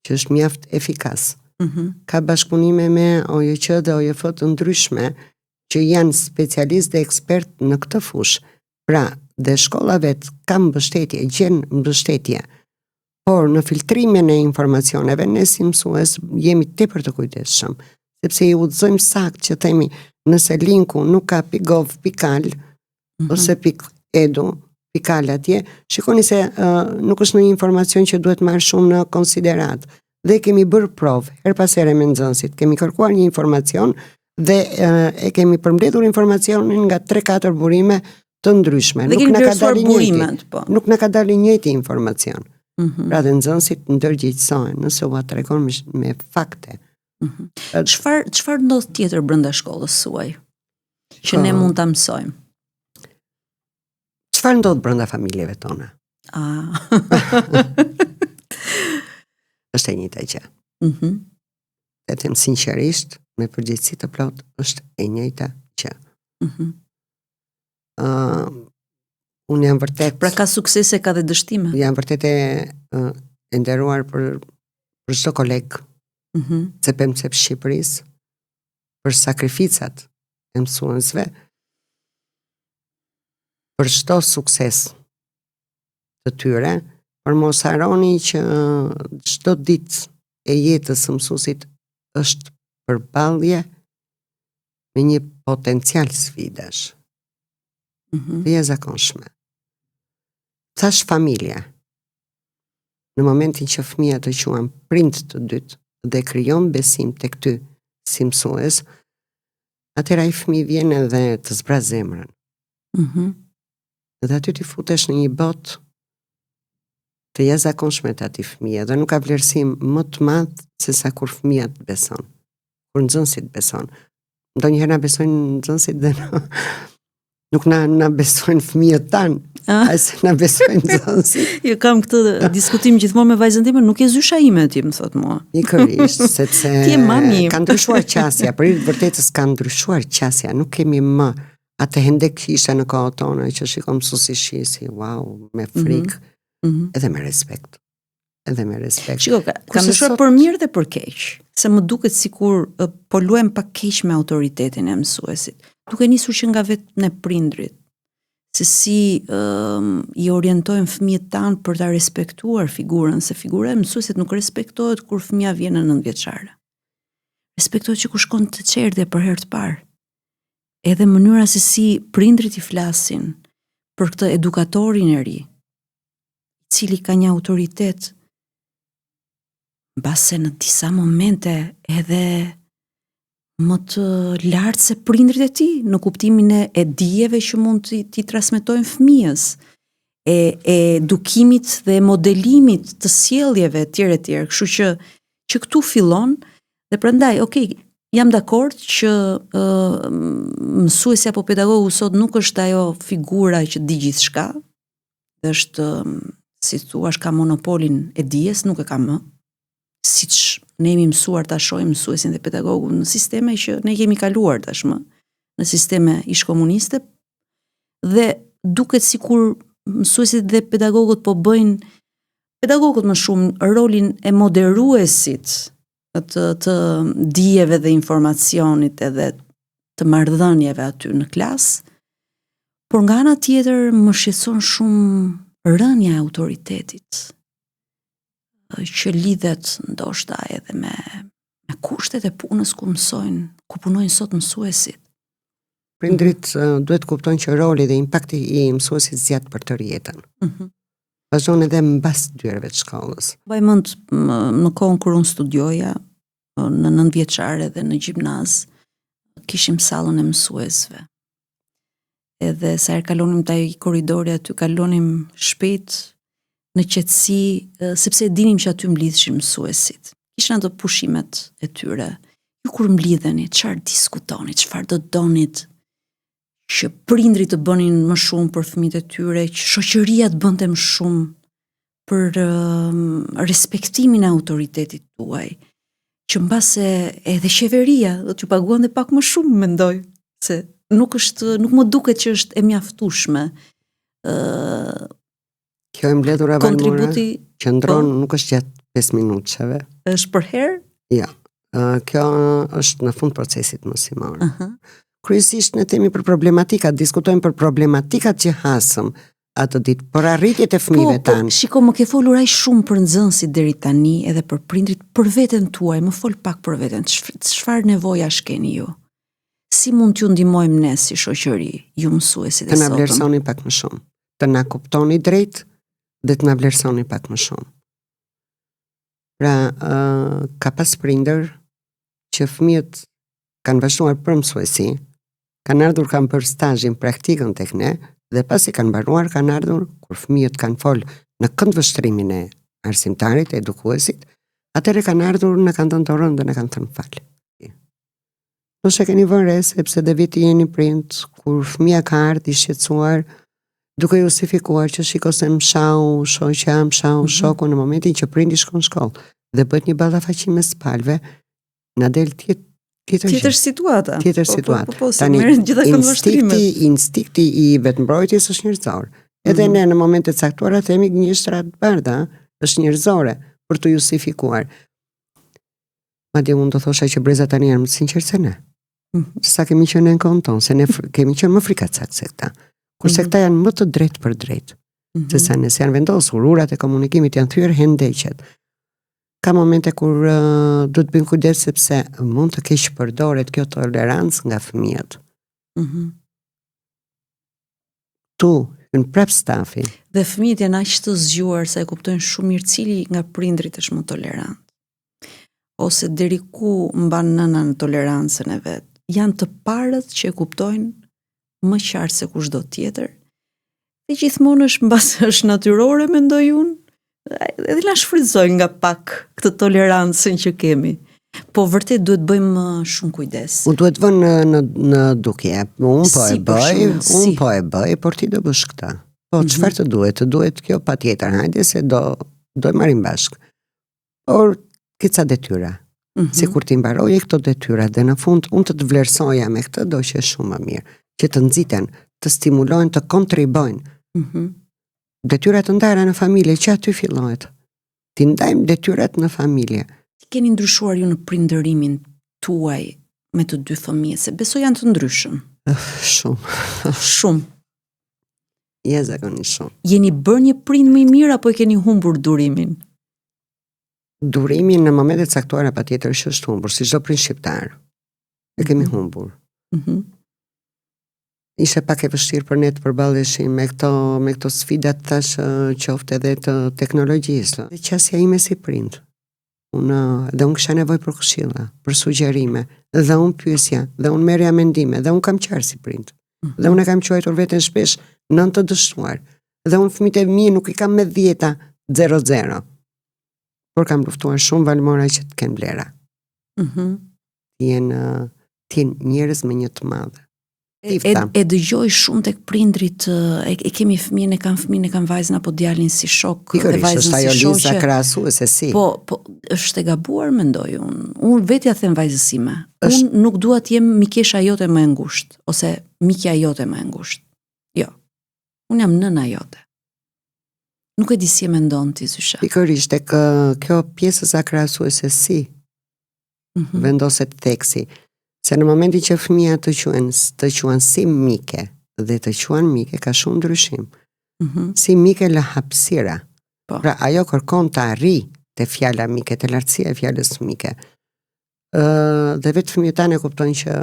që është mjaft efikas. Ka bashkëpunime me OJQ dhe OJF të ndryshme që janë specialistë dhe ekspert në këtë fushë. Pra, dhe shkolla vetë ka mbështetje, gjen mbështetje. Por në filtrimin e informacioneve ne si mësues jemi tepër të kujdesshëm, sepse i udhëzojmë sakt që themi nëse linku nuk ka .gov.al ose .edu, pikal atje, shikoni se nuk është një informacion që duhet marrë shumë në konsiderat. Dhe kemi bërë provë, her pas here me nxënësit, kemi kërkuar një informacion dhe e kemi përmbledhur informacionin nga 3-4 burime të ndryshme. Dhe kemi vlerësuar burimet, po. Nuk na ka dalë njëjti informacion. Pra dhe nxënësit ndërgjegjësohen nëse u tregon me fakte. Çfarë ndodh tjetër brenda shkollës suaj që ne mund ta mësojmë? Çfarë ndodh brenda familjeve tona? Është e njëjta gjë. Të them sinqerisht, me përgjegjësi të plot, është e njëjta gjë. Unë jam vërtet... Pra ka suksese, ka dhe dështime? Jam vërtet e nderuar për çdo koleg, CPMC Shqipërisë, për sakrificat e mësuesve, për çdo sukses të tyre, por mos harroni që çdo ditë e jetës së mësuesit është përballje me një potencial sfidash. Dhe jashtëzakonshme. Thash familja. Në momentin që fëmia të quan prind të dytë dhe krijon besim tek ty si mësues, atëherë ai fëmijë vjen edhe të zbraz zemrën. Dhe aty ti futesh në një botë të jashtëzakonshme të atij fëmije dhe nuk ka vlerësim më të madh se sa kur fëmia të beson, kur nxënësi të beson. Ndonjëherë na besojnë nxënësit dhe nuk na besojnë fëmijët tanë, se na besojnë nxënësit. Jo, kam këtë diskutim gjithmonë me vajzën time, nuk e zysha ime ti, më thot mua. Pikërisht, sepse ti je mami. Ka ndryshuar qasja, për i vërtetës ka ndryshuar qasja, nuk kemi më atë hendek kisha në kohë tonë që shikon mësuesi shisi, wow, me frikë, edhe me respekt. Edhe me respekt. Shiko, ka ndryshuar për mirë dhe për keq, se më duket sikur po luajm pak keq me autoritetin e mësuesit. Duke nisur që nga vetë ne prindrit, se si i orientojmë fëmijët tanë për ta respektuar figurën, se figura e mësuesit nuk respektohet kur fëmia vjen në 9 vjeçare. Respektohet që kur shkon të çerdhje për herë të parë. Edhe mënyra se si prindrit i flasin për këtë edukatorin e ri, i cili ka një autoritet, mbase në disa momente edhe më të lartë se prindrit e tij, në kuptimin e dijeve që mund t'i transmetojnë fëmijës, e edukimit dhe modelimit të sjelljeve etj. Kështu që këtu fillon dhe prandaj, jam dakord që mësuesi apo pedagogu sot nuk është ajo figura që di gjithçka, dhe është, si thua, ka monopolin e dijes, nuk e ka më. Siç ne jemi mësuar ta shohim mësuesin dhe pedagogun në sisteme që ne kemi kaluar tashmë, në sisteme ish-komuniste, dhe duket sikur mësuesit dhe pedagogët po bëjnë, pedagogët më shumë rolin e moderuesit të dijeve dhe informacionit edhe të marrëdhënieve aty në klasë, por nga ana tjetër më shqetëson shumë rënja e autoritetit, që lidhet ndoshta edhe me kushtet e punës ku mësojnë, ku punojnë sot mësuesit. Prindrit duhet kuptojnë që roli dhe impakti i mësuesit zgjat për tërë jetën. Vazhdon edhe mbas 2 orëve të shkollës. Mbaj mend në kohën kur unë studioja në 9 vjeçare dhe në gjimnaz, kishim sallën e mësuesve. Edhe sa herë kalonim taj korridori aty, kalonim shpejt, në qetësi, sepse dinim që aty mblidheshin mësuesit. Kishin ato pushimet e tyre. Ju kur mblidheni, çfarë diskutoni, çfarë do donit, që prindrit të bënin më shumë për fëmijët e tyre, që shoqëria të bënte më shumë për respektimin e autoritetit tuaj, që mbase edhe qeveria do t'ju paguante pak më shumë, mendoj, se nuk më duket që është e mjaftueshme. Kjo e mbledhur e valmore, që ndronë nuk është gjatë 5 minutësheve. është për herë? Ja, kjo është në fund procesit mësimor. Kryesisht ne themi për problematikat, diskutojmë për problematikat që hasëm atë ditë, për arritjet e fëmijëve tanë. Shiko, më ke folur aq shumë për nxënësit deri tani edhe për prindrit, për veten tuaj, më fol pak për veten. Çfarë nevojash keni ju? Si mund t'ju ndihmojmë ne si shoqëri, ju mësuesit e sotëm? Të na vlerësoni pak më shumë, të na kuptoni drejt dhe të na vlerësoni pak më shumë. Pra, ka pas prindër që fëmijët kanë vazhduar për mësuesi, kanë ardhur kanë për stazhin, praktikën tek ne, dhe pasi kanë mbaruar kanë ardhur kur fëmijët kanë fol në këndvështrimin e arsimtarit, e edukuesit, atëherë kanë ardhur në kanë dhënë dorën dhe në kanë thënë fal. Nëse keni vënë re, sepse dhe viti jeni prind, kur fëmia ka ardhur i shqetësuar, duke justifikuar që shikose mshau, shoqja, mshau, shoku në momentin që prindi shkon në shkollë dhe bëhet një ballafaqim mes palëve, na del tjetër situata. Tjetër situata. Tani instikti i vetmbrojtjes është njerëzor. Edhe ne në momente të caktuara themi gënjeshtra të bardha, është njerëzore për të justifikuar. Madje unë do thosha që brezat tani janë më të sinqertë se ne. Sa kemi qenë në kohën tonë, se ne kemi qenë më frikacak se këta. Kurse këta janë më të drejtë për drejtë. Se sa nëse janë vendosur, urat e komunikimit janë thyer hendeqet. Ka momente kur do të bëjmë kujdes sepse mund të keq përdoret kjo tolerancë nga fëmijët. Tu, hyn prap stafi. Dhe fëmijët janë aq të zgjuar sa e kuptojnë shumë mirë cili nga prindrit është më tolerant. Ose deri ku mban nëna në tolerancën e vet. Janë të parët që e kuptojnë më qartë se kushdo tjetër. Dhe gjithmonë është natyrore, mendoj unë. Edhe la shfrytëzoj nga pak këtë tolerancën që kemi. Po vërtet duhet bëjmë shumë kujdes. Unë duhet vënë në dukje. Unë po e bëj, por ti do bësh këta. Po çfarë të duhet? Të duhet kjo patjetër, hajde se do e marrim bashkë. Por këca detyra. Se kur ti mbaroje këto detyra dhe në fund unë të vlerësoja me këtë, do që shumë më mirë. Që të nxiten, të stimulojnë, të kontribojnë. Detyrat të ndara në familje, që aty fillohet. Ti ndajmë detyrat në familje. Keni ndryshuar ju në prindërimin tuaj me të dy fëmijë, se besoj janë të ndryshëm. Shumë. Shumë. Zakonisht shumë. Jeni bërë një prind më i mirë apo e keni humbur durimin? Durimin në momentet caktuara patjetër është humbur, si çdo prind shqiptar. E kemi humbur. Ishte pak e vështirë për ne të përballeshim me këto sfidat tash qoftë edhe të teknologjisë. Dhe qasja ime si prind. Dhe unë kisha nevojë për këshilla, për sugjerime, dhe unë pyesja, dhe unë merrja mendime, dhe unë kam qarë si prind. Dhe unë e kam quajtur veten shpesh nën të dështuar. Dhe unë fëmijët e mi nuk i kam me 10-0-0. Por kam luftuar shumë valmora që të kenë vlera. Tjenë njerëz me një të madhe. E dëgjoj shumë tek prindrit, e kemi fëmijën, e kanë vajzën apo djalin si shok, e vajzën si shoqe. Është ajo lista krahasuese si. Po, është e gabuar mendoj unë. Unë vetja them vajzës time. Unë nuk dua të jem mikesha jote më e ngushtë ose mikja jote më e ngushtë. Jo. Unë jam nëna jote. Nuk e di si e mendon ti Zysha. Pikërisht tek kjo pjesë e krahasuese si vendoset theksi. Se në momentin që fëmija të quan si mike dhe të quan mike, ka shumë ndryshim. Si mike lë hapësira. Pra ajo kërkon të arri të fjala mike, të lartësia e fjalës mike. Dhe vetë fëmijët tanë e kuptojnë që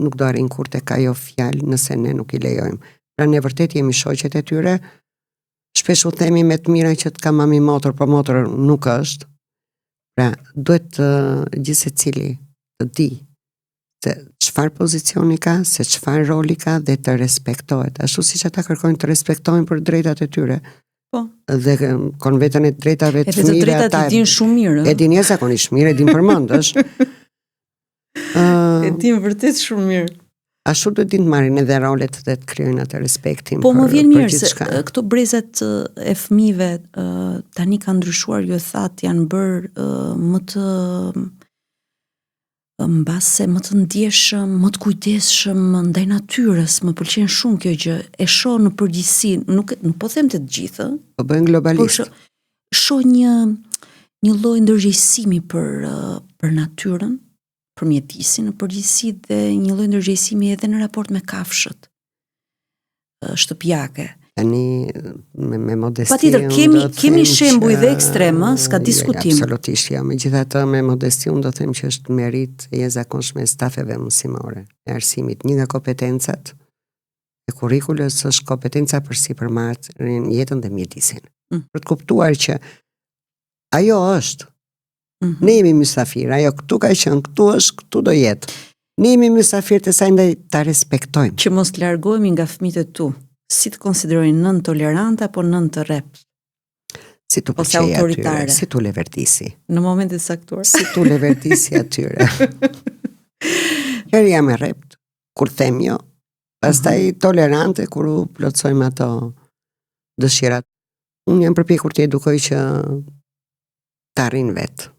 nuk do arrin kur tek ajo fjalë nëse ne nuk i lejojmë. Pra ne vërtet jemi shoqet e tyre, shpesh u themi me të mira që të ka mami motor, por motor nuk është. Pra duhet gjithsecili të di se çfarë pozicioni ka, se çfarë roli ka dhe të respektohet. Ashtu siç ata kërkojnë të respektojnë për drejtat e tyre. Po. Dhe kon vetën e drejtave të fëmijëve. Edhe të drejtat i din shumë mirë. E din jashtëzakonisht mirë, e din përmendësh. E din vërtet shumë mirë. Ashtu do din të marrin edhe rolet dhe të krijojnë atë respektin. Po më vjen mirë se këto brezat e fëmijëve tani kanë ndryshuar, ju e thatë, janë bërë më të mbase më të ndjeshëm, më të kujdesshëm ndaj natyrës, më pëlqen shumë kjo gjë. E shoh në përgjithësi, nuk po them të gjithë, po bëjnë globalisht. Shoh një lloj ndërgjegjësimi për natyrën, për mjedisin në përgjithësi dhe një lloj ndërgjegjësimi edhe në raport me kafshët shtëpiake. Tani me modesti. Patjetër kemi shembuj dhe ekstrem, s'ka diskutim. Absolutisht jo. Megjithatë me modesti unë do të them që është merit e jashtëzakonshme e stafeve mësimore, e arsimit. Një nga kompetencat e kurrikulës është kompetenca për sipërmarrjen jetën dhe mjedisin. Për të kuptuar që ajo është. Ne jemi mysafir, ajo këtu ka qenë, këtu është, këtu do jetë. Ne jemi mysafir të saj ndaj ta respektojmë. Që mos të largohemi nga fëmijët e tu. Si të konsiderojnë nën tolerante apo nën të rrept? Si tu pëlqej atyre, si tu leverdisi. Në momentet saktuar. Si tu leverdisi atyre. Herë jam e rrept, kur them jo, pastaj tolerante kur u plotsojmë ato dëshirat. Unë jam përpjekur të edukoj që të arrin vetë.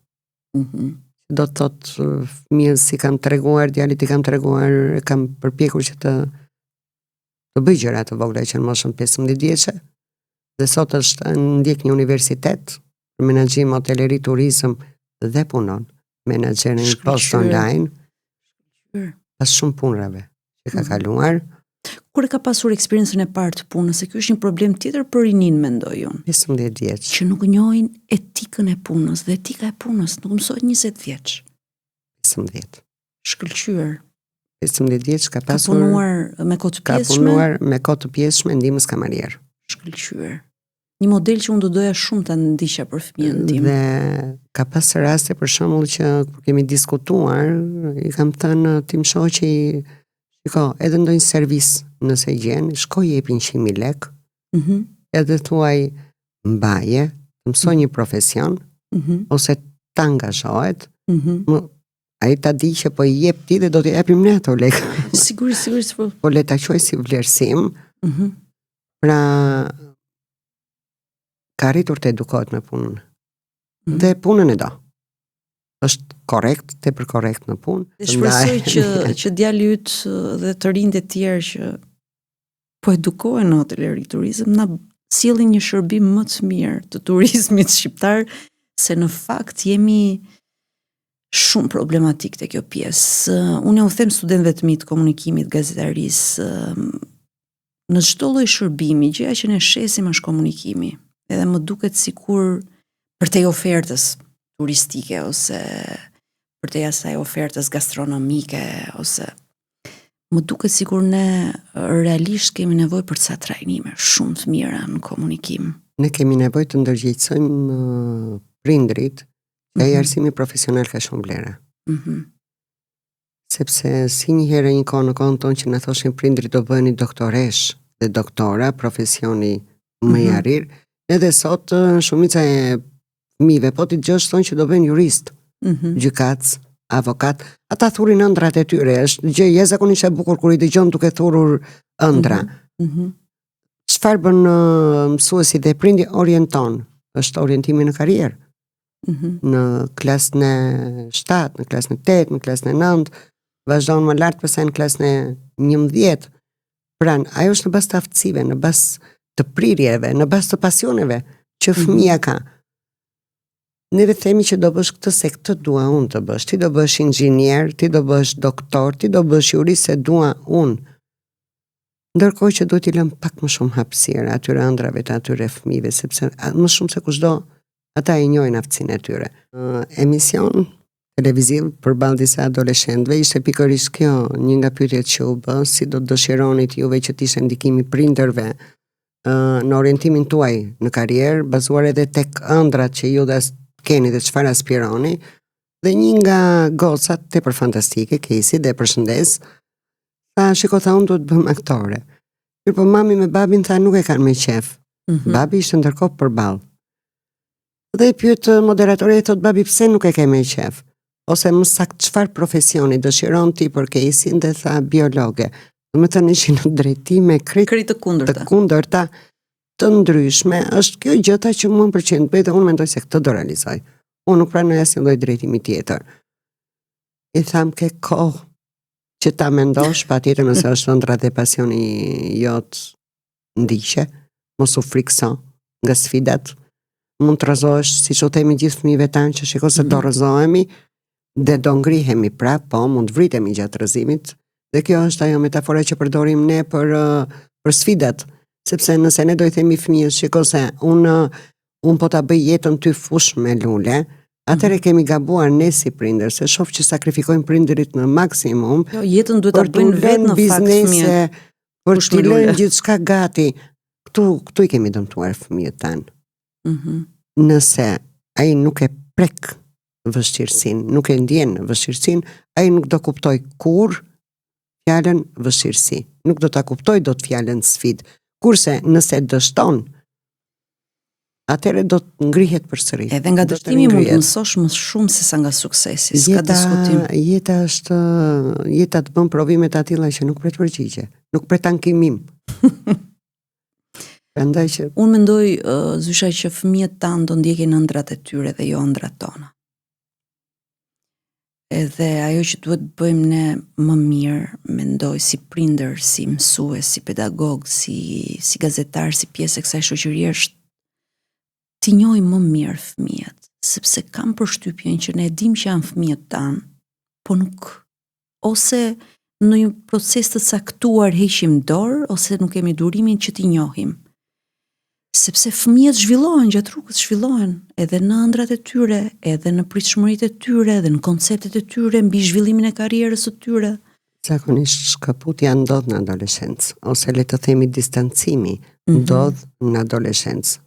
Do të thotë fëmijës si kam treguar, djalit i kam treguar, kam përpjekur që të bëj gjëra të vogla që në moshën 15 vjeçe. Dhe sot është ndjek një universitet për menaxhim, hoteleri, turizëm dhe punon menaxher në një post online. Pas shumë punrave që ka kaluar. Kur e ka pasur eksperiencën e parë të punës, se ky është një problem tjetër për rinin, mendoj unë. 15 vjeç. Që nuk njohin etikën e punës, dhe etika e punës nuk mësohet 20 vjeç. 15. Shkëlqyer. 15 vjeç ka pasur. Ka punuar me kohë të pjesshme. Ka punuar me kohë të pjesshme ndihmës kamarier. Shkëlqyer. Një model që unë do doja shumë ta ndiqja për fëmijën tim. Dhe ka pasur raste për shembull që kur kemi diskutuar, i kam thënë tim shoqi Shiko, edhe ndonjë servis nëse gjen, shkoj jepin 100.000 lek, edhe thuaj mbaje, mësoj një profesion, ose ta angazhohet, ai ta di që po i jep ti dhe do t'i japim ne ato lek. Sigurisht. Po le ta quaj si vlerësim, pra ka arritur të edukohet me punën. Dhe punën e do. Është korrekt, tepër korrekt në punë. Shpresoj që djali yt dhe të rinjt e tjerë që po edukohen në hoteleri turizëm na sjellin një shërbim më të mirë të turizmit shqiptar, se në fakt jemi shumë problematik te kjo pjesë. Unë u them studentëve të mi të komunikimit, gazetarisë, në çdo lloj shërbimi, gjëja që ne shesim është komunikimi. Edhe më duket sikur përtej ofertës turistike ose përtej asaj ofertës gastronomike ose më duket sikur ne realisht kemi nevojë për ca trajnime shumë të mira në komunikim. Ne kemi nevojë të ndërgjegjësojmë prindrit që ai arsimi profesional ka shumë vlera. Sepse si një herë një kohë në kohën tonë që na thoshin prindrit do bëheni doktoresh dhe doktora, profesioni më i arrir, edhe sot shumica e fëmijëve po ti dëgjosh thonë që do bëjnë jurist, gjykatë, avokat, ata thurin ëndrat e tyre, është gjë jashtëzakonisht e bukur kur i dëgjon duke thurur ëndra. Çfarë bën mësuesi dhe prindi orienton? Është orientimi në karrierë. Në klasën e 7, në klasën e 8, në klasën e 9, vazhdon më lart pastaj në klasën e 11. Pra, ajo është në bazë të aftësive, në bazë të prirjeve, në bazë të pasioneve që fëmia ka. Neve themi që do bësh këtë se këtë dua unë të bësh. Ti do bësh inxhinier, ti do bësh doktor, ti do bësh jurist se dua unë. Ndërkohë që duhet t'i lëm pak më shumë hapësirë atyre ëndrave të atyre fëmijëve, sepse më shumë se kushdo ata i njohin aftësinë e tyre. Emision televiziv përballë disa adoleshentëve ishte pikërisht kjo një nga pyetjet që u bë, si do të dëshironit juve që të ishte ndikimi prindërve në orientimin tuaj në karrierë, bazuar edhe tek ëndrat që ju keni dhe çfarë aspironi, dhe një nga gocat tepër fantastike, Kesi, dhe përshëndes, tha, shiko, tha, unë duhet bëm aktore. Po mami me babin tha nuk e kanë me qef. Babi ishte ndërkohë përballë. Dhe pyet moderatori e thot, babi pse nuk e ke me qef? Ose më saktë çfarë profesioni dëshiron ti për Kesin, dhe tha biologe. Do të thënë ishin në drejtime krejt të kundërta, të ndryshme. Është kjo gjëta që mua më pëlqen të bëj dhe unë mendoj se këtë do realizoj. Unë nuk pranoj asnjë lloj drejtimi tjetër. I tham ke kohë që ta mendosh, patjetër nëse është ëndra dhe pasioni jot ndiqe, mos u frikso nga sfidat. Mund të rrëzohesh, siç u themi gjithë fëmijëve tanë që shiko se do rrëzohemi dhe do ngrihemi prap, po mund të vritemi gjatë rrëzimit. Dhe kjo është ajo metafora që përdorim ne për sfidat, sepse nëse ne do i themi fëmijës, shiko se unë po ta bëj jetën ty fush me lule, atëre kemi gabuar ne si prindër, se shoh që sakrifikojnë prindërit në maksimum. Jo, jetën duhet ta bëjnë vetë në fakt fëmijët. Për të lënë gjithçka gati. Këtu i kemi dëmtuar fëmijët tanë. Nëse ai nuk e prek vështirësinë, nuk e ndjen vështirësinë, ai nuk do kuptoj kur fjalën vështirësi. Nuk do ta kuptoj dot fjalën sfidë. Kurse nëse dështon, atëherë do të ngrihet përsëri. Edhe nga dështimi mund të mësosh më shumë se sa nga suksesi, s'ka diskutim. Jeta të bën provime të tilla që nuk pret përgjigje, nuk pret ankimim. Prandaj që unë mendoj Zysha që fëmijët tanë do ndjekin ëndrat e tyre dhe jo ëndrat tona. Edhe ajo që duhet bëjmë ne më mirë, mendoj si prindër, si mësues, si pedagog, si gazetar, si pjesë e kësaj shoqërie është t'i njohim më mirë fëmijët, sepse kam përshtypjen që ne dim që janë fëmijët tanë, po nuk, ose në një proces të caktuar heqim dorë, ose nuk kemi durimin që t'i njohim. Sepse fëmijët zhvillohen gjatë rrugës, zhvillohen edhe në ëndrat e tyre, edhe në pritshmëritë e tyre, edhe në konceptet e tyre, mbi zhvillimin e karrierës së tyre. Zakonisht shkëputja ndodh në adoleshencë, ose le të themi distancimi ndodh në adoleshencë.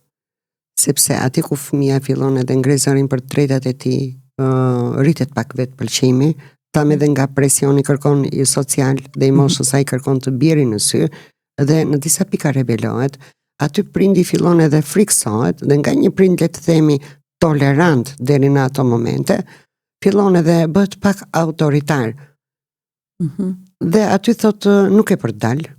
Sepse aty ku fëmia fillon edhe ngre zërin për drejtat e tij, rritet pak vetë pëlqimi, tam edhe nga presioni kërkon i social dhe i moshës ai kërkon të bjeri në sy dhe në disa pika rebelohet, aty prindi fillon edhe friksohet dhe nga një prind le të themi tolerant deri në ato momente, fillon edhe bëhet pak autoritar. Dhe aty thotë nuk e për të dalë,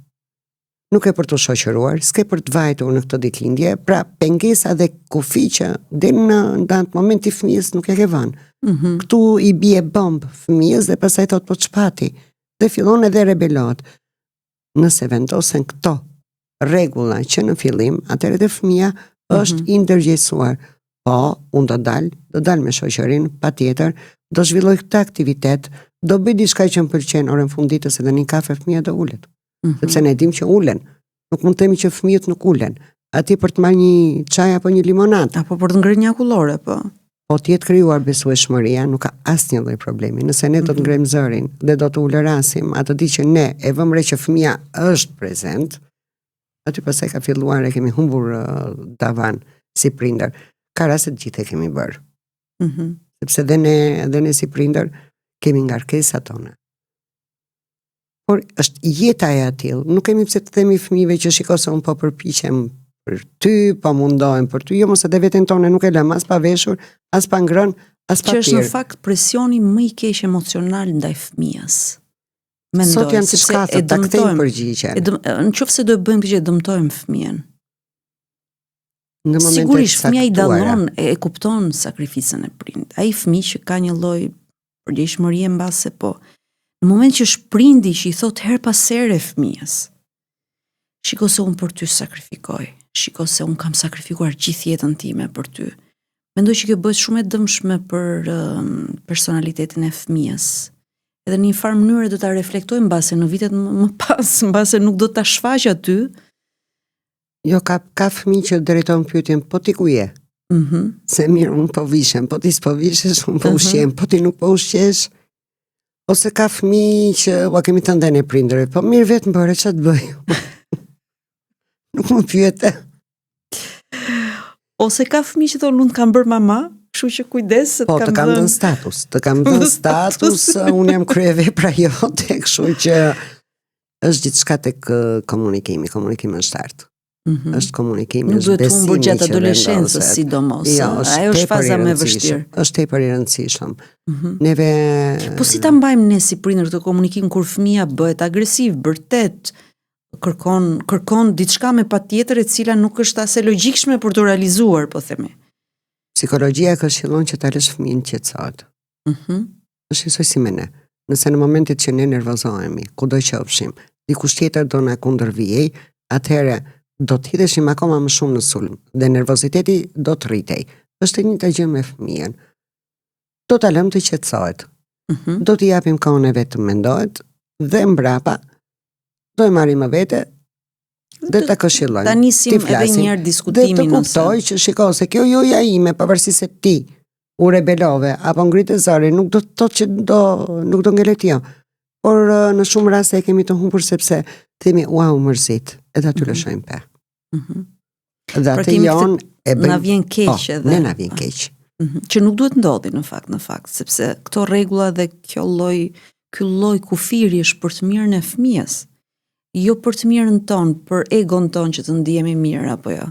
nuk e për të shoqëruar, s'ke për të vajtur në këtë ditëlindje, pra pengesa dhe kufi që deri në atë moment i fëmijës nuk e ke vënë. Këtu i bie bomb fëmijës dhe pastaj thot po çpati dhe fillon edhe rebelohet. Nëse vendosen këto rregulla që në fillim, atëherë dhe fëmia është i ndërgjegjësuar. Po, unë do dal me shoqërinë, patjetër, do zhvilloj këtë aktivitet, do bëj diçka që më pëlqen, orën funditës edhe një kafe fëmia do ulet. Sepse ne dim që ulen. Nuk mund të themi që fëmijët nuk ulen. Aty për të marrë një çaj apo një limonadë, apo për të ngrënë një akullore, po. Po të jetë krijuar besueshmëria, nuk ka asnjë lloj problemi. Nëse ne do të ngrejmë zërin dhe do të ulërasim, atë di që ne e vëmë re që fëmia është prezent, aty pastaj ka filluar e kemi humbur davan si prindër. Ka raste të gjithë e kemi bërë. Sepse dhe ne si prindër kemi ngarkesat tona. Por është jeta e atill, nuk kemi pse të themi fëmijëve që shiko se unë po përpiqem për ty, po mundohem për ty, jo mos edhe veten tonë nuk e lëm as pa veshur, as pa ngrënë, as pa pirë. Që është në fakt presioni më i keq emocional ndaj fëmijës. Mendoj, sot janë siç ka ta kthejmë përgjigjen. Nëse do e bëjmë këtë gjë, dëmtojmë fëmijën. Në momentin sigurisht fëmia i dallon, e kupton sakrificën e prind. Ai fëmijë që ka një lloj përgjegjësie mbase po. Në moment që është prindi që i thot her pas here fëmijës, shiko se unë për ty sakrifikoj, shiko se unë kam sakrifikuar gjithë jetën time për ty. Mendoj që kjo bëhet shumë e dëmshme për personalitetin e fëmijës. Edhe në një farë mënyrë do ta reflektoj mbase në vitet më pas, mbase nuk do ta shfaq aty. Jo, ka fëmijë që drejton pyetjen, po ti ku je? Se mirë, unë po vishem, po ti s'po vishesh, unë po ushqem, po ti nuk po ushqesh. Ose ka fëmijë që ua kemi të ndene prindëre, po mirë vetë më bëre, që të bëj? Nuk më pyete. Ose ka fëmijë që thonë, unë të kam bërë mama, kështu që kujdes, po, të kam dhënë status, unë jam kryevepra jote, kështu që është gjithçka tek komunikimi është artë. Është komunikimi, është besimi. Nuk duhet humbur gjatë adoleshencës sidomos. Jo, ajo është faza më e vështirë. Është tepër i rëndësishëm. Neve po si ta mbajmë ne si prindër këtë komunikim kur fëmia bëhet agresiv, vërtet kërkon diçka me patjetër e cila nuk është as e logjikshme për të realizuar, po themi. Psikologjia këshillon që ta lësh fëmijën të qetësohet. Është njësoj si me ne. Nëse në momentet që ne nervozohemi, kudo qofshim, dikush tjetër do na kundërvijej, atëherë do të hidheshim akoma më shumë në sulm dhe nervoziteti do të rritej. Është e njëjta gjë me fëmijën. Do ta lëm të qetësohet. Do t'i japim kohën e vet të mendohet dhe mbrapa do e marrim më vete dhe ta këshillojmë. Ta nisim edhe një herë diskutimin. Dhe të kuptoj që shiko se kjo joja ime, pavarësisht se ti u rebelove apo ngritë zërin, nuk do të thotë që nuk do ngelet jo. Por në shumë raste e kemi të humbur sepse themi u mërzit, edhe aty lëshojmë pe. Dhe atë jon e bën. Na vjen keq edhe. Ne na vjen keq. Që nuk duhet ndodhi në fakt, sepse këto rregulla dhe ky lloj kufiri është për të mirën e fëmijës. Jo për të mirën tonë, për egon tonë që të ndihemi mirë apo jo.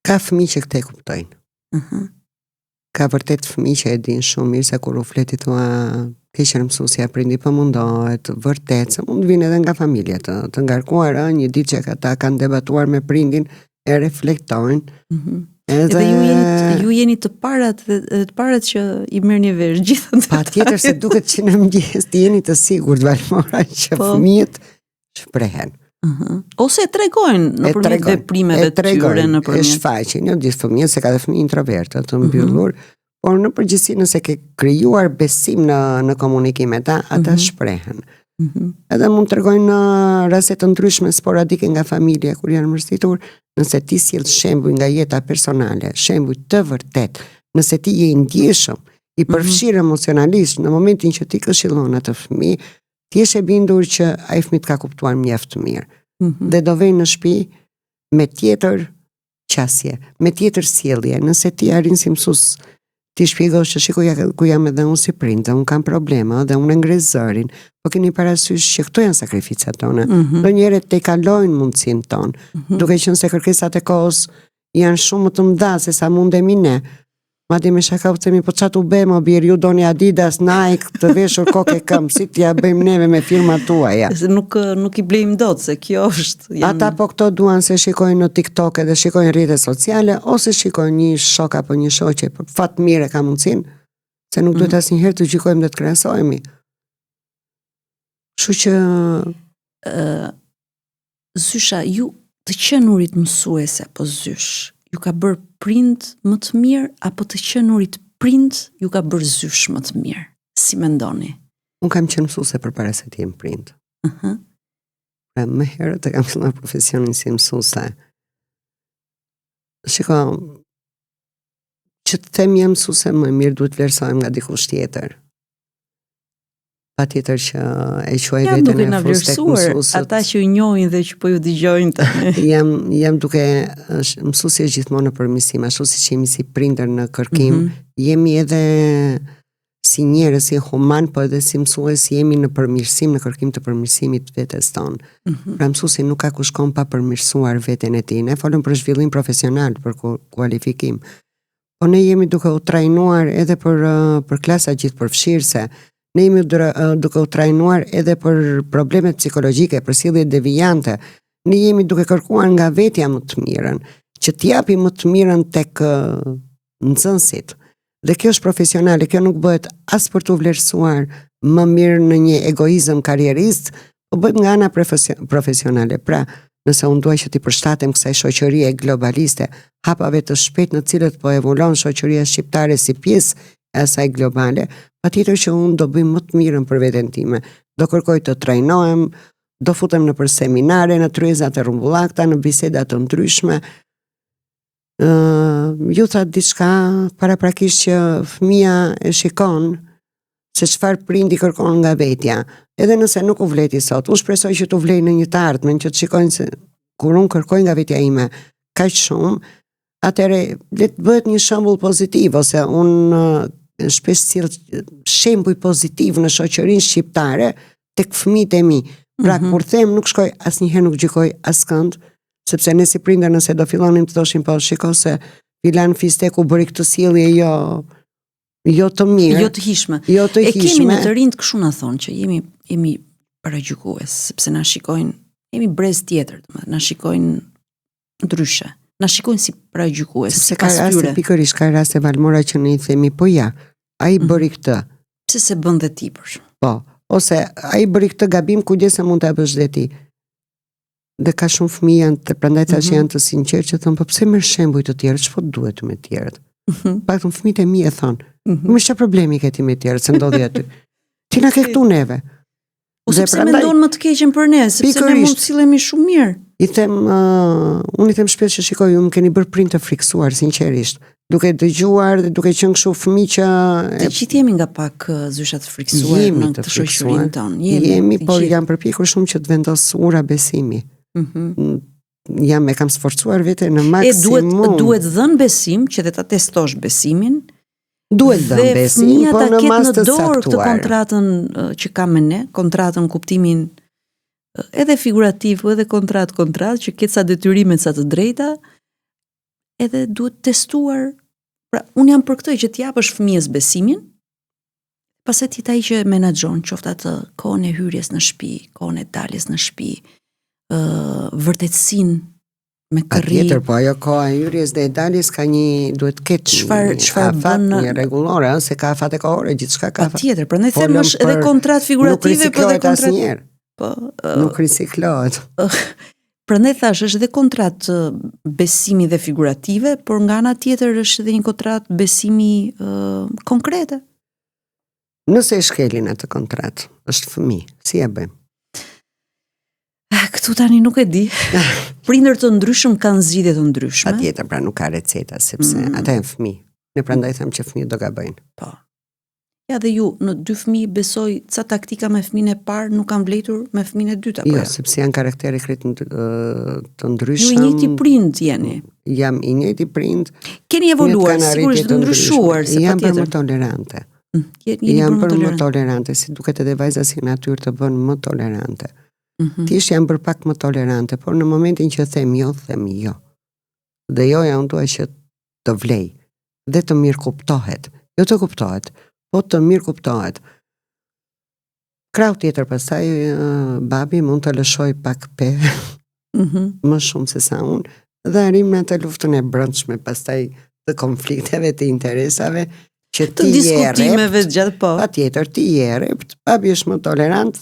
Ka fëmijë që këtë e kuptojnë. Ka vërtet fëmijë që e din shumë mirë se kur u fleti thua keqër mësuesja prindi po mundohet, vërtet se mund vinë edhe nga familje të ngarkuar, një ditë që ata kanë debatuar me prindin, e reflektojnë. Edhe ju jeni të parat që i merrni vesh gjithë. Patjetër se duket që në mëngjes të jeni të sigurt Valmora që fëmijët shprehen. Ose e tregojnë nëpërmjet veprimeve të tyre nëpërmjet. E shfaqin, jo gjithë fëmijët, se ka dhe fëmijë introvertë të mbyllur, por në përgjithësi nëse ke krijuar besim në komunikim me ta, ata shprehen. Edhe mund të tregojnë në raste të ndryshme sporadike nga familja kur janë mërzitur, nëse ti sjell shembuj nga jeta personale, shembuj të vërtet, nëse ti je i ndjeshëm, i përfshirë emocionalisht në momentin që ti këshillon atë fëmijë, ti je e bindur që ai fëmijë ka kuptuar mjaft mirë. Dhe do vjen në shtëpi me tjetër qasje, me tjetër sjellje, nëse ti arrin si mësues ti shpjegosh që shikoj ku jam edhe unë si prind, dhe unë kam problema, dhe unë ngres zërin, po keni parasysh që këto janë sakrificat tona. Ndonjëherë te kalojnë mundësinë tonë, duke qenë se kërkesat e kohës janë shumë më të mëdha se sa mundemi ne. Madje me shaka u themi, po çatu bëjmë, birë, ju doni Adidas, Nike, të veshur kokë këmbë, si t'ja bëjmë neve me firmat tuaja. Se nuk I blejmë dot, se kjo është... Ata po këto duan se shikojnë në TikTok edhe shikojnë rrjetet sociale, ose shikojnë një shok apo një shoqe, për fat mirë ka mundsinë, se nuk duhet asnjëherë të gjykojmë dhe të krahasohemi. Kështu që... Zysha, ju të qenurit mësuese apo zysh, ju ka bërë prind më të mirë, apo të qenurit prind ju ka bërë zysh më të mirë? Si mendoni? Unë kam qenë mësuese përpara se të jem prind. Pra më herët e kam filluar profesionin si mësuese. Shiko, që të them jam mësuese më mirë duhet vlerësohem nga dikush tjetër. Patjetër që e quaj veten e frust tek mësuesët. Ata që ju njohin dhe që po ju dëgjojnë tani. jam duke mësuesi gjithmonë në përmirësim, ashtu siç jemi si prindër në kërkim, jemi edhe si njerëz, si human, po edhe si mësues jemi në përmirësim, në kërkim të përmirësimit të vetes tonë. Pra mësuesi nuk ka ku shkon pa përmirësuar veten e tij. Ne folëm për zhvillim profesional, për kualifikim. Po ne jemi duke u trajnuar edhe për klasa gjithëpërfshirëse. Ne jemi duke u trajnuar edhe për problemet psikologjike, për sjellje devijante. Ne jemi duke kërkuar nga vetja më të mirën, që t'japi më të mirën tek nxënësit. Dhe kjo është profesionale, kjo nuk bëhet as për të vlerësuar më mirë në një egoizëm karrierist, po bëhet nga ana profesionale. Pra, nëse unë dua që t'i përshtatem kësaj shoqërie globaliste, hapave të shpejt në cilët po evoluon shoqëria shqiptare si pjesë e asaj globale, patjetër që unë do bëj më të mirën për veten time. Do kërkoj të trajnohem, do futem në për seminare, në tryezat e rrumbullakta, në biseda të ndryshme. Ju tha diçka paraprakisht që fëmia e shikon se çfarë prindi kërkon nga vetja. Edhe nëse nuk u vleti sot, unë shpresoj që t'u vlej në një të ardhmen, që të shikojnë se kur unë kërkoj nga vetja ime kaq shumë, atëre le të bëhet një shembull pozitiv, ose unë shpesh sjell shembuj pozitiv në shoqërinë shqiptare tek fëmijët e mi. Pra kur them nuk shkoj asnjëherë nuk gjykoj askënd, sepse ne si prindër nëse do fillonim të thoshim po shiko se filan fisteku bëri këtë sjellje jo të mirë, jo të hishme. E kemi në të rinjt kështu na thonë që jemi paragjykues, sepse na shikojnë, jemi brez tjetër, na shikojnë ndryshe. Na shikojnë si paragjykues, si pas tyre. Sepse pikërisht ka raste valmora që ne I themi po ja, ai bëri këtë. Pse se bën dhe ti për shkak? Po, ose ai bëri këtë gabim, kujdese mund ta bësh dhe ti. Dhe ka shumë fëmijë të prandaj tash janë të sinqertë që thon po pse merr shembuj të tjerë, ç'po duhet me të tjerët. Paktën fëmijët e mi e thon. Më çfarë problemi ke ti me të tjerët se ndodhi aty? Ti na ke këtu neve. Ose pse mendon më të keqen për ne, sepse ne mund të sillemi shumë mirë. Unë I them shpesh që shikoj, ju më keni bërë prind të friksuar, sinqerisht. Duke dëgjuar dhe duke qenë kështu fëmijë që të gjithë jemi nga pak zysha të friksuar në të shoqërinë tonë. Jemi, por jam përpjekur shumë që të vendos ura besimi. E kam sforcuar veten në maksimum. Duhet dhënë besim që dhe ta testosh besimin. Duhet dhënë besim, po në mas të saktuar. Dhe fëmijët ta ketë në dorë këtë kontratën që kam me ne, kontratën kuptimin edhe figurativ, edhe kontrat, që ketë sa detyrime, sa të drejta, edhe duhet testuar. Pra, unë jam për këtë që t'japësh fëmijës besimin, pastaj ti ai që menaxhon, qoftë atë kohën e hyrjes në shtëpi, kohën e daljes në shtëpi, vërtetësinë me kërri. Patjetër, po ajo koha e hyrjes dhe e daljes ka duhet ketë çfarë bën një rregullore, se ka afate kohore, gjithçka ka. Patjetër, prandaj them është edhe kontrat figurative, po edhe kontrat. Po, nuk riciklohet. Prandaj thash është edhe kontrat besimi dhe figurative, por nga ana tjetër është edhe një kontrat besimi konkrete. Nëse e shkelin atë kontrat, është fëmijë, si e bëjmë? Këtu tani nuk e di. Prindër të ndryshëm kanë zgjidhje të ndryshme. Patjetër, pra nuk ka receta, sepse ata janë fëmijë. Ne prandaj them që fëmijët do gabojnë. Po. Ja dhe ju, në 2 fëmijë besoj ca taktika me fëmijën e parë nuk kanë vlerëtur me fëmijën e dytë apo jo? Jo, sepse janë karaktere krejt të ndryshëm. Ju i njëjti prind jeni. Jam i njëjti prind. Keni evoluar, sigurisht të ndryshuar, se jam patjetër. Më tolerante. Jam bërë më tolerante, si duket edhe vajza si natyrë të bën më tolerante. Thjesht jam bërë pak më tolerante, por në momentin që them jo. Dhe joja unë dua që të vlej dhe të mirë kuptohet. Jo të kuptohet, po të mirë kuptohet. Krau tjetër pastaj babi mund të lëshoj pak më shumë se sa unë, dhe arrim në atë luftën e brendshme pastaj të konflikteve, të interesave, që të diskutimeve gjatë po. Patjetër ti je rept, babi është më tolerant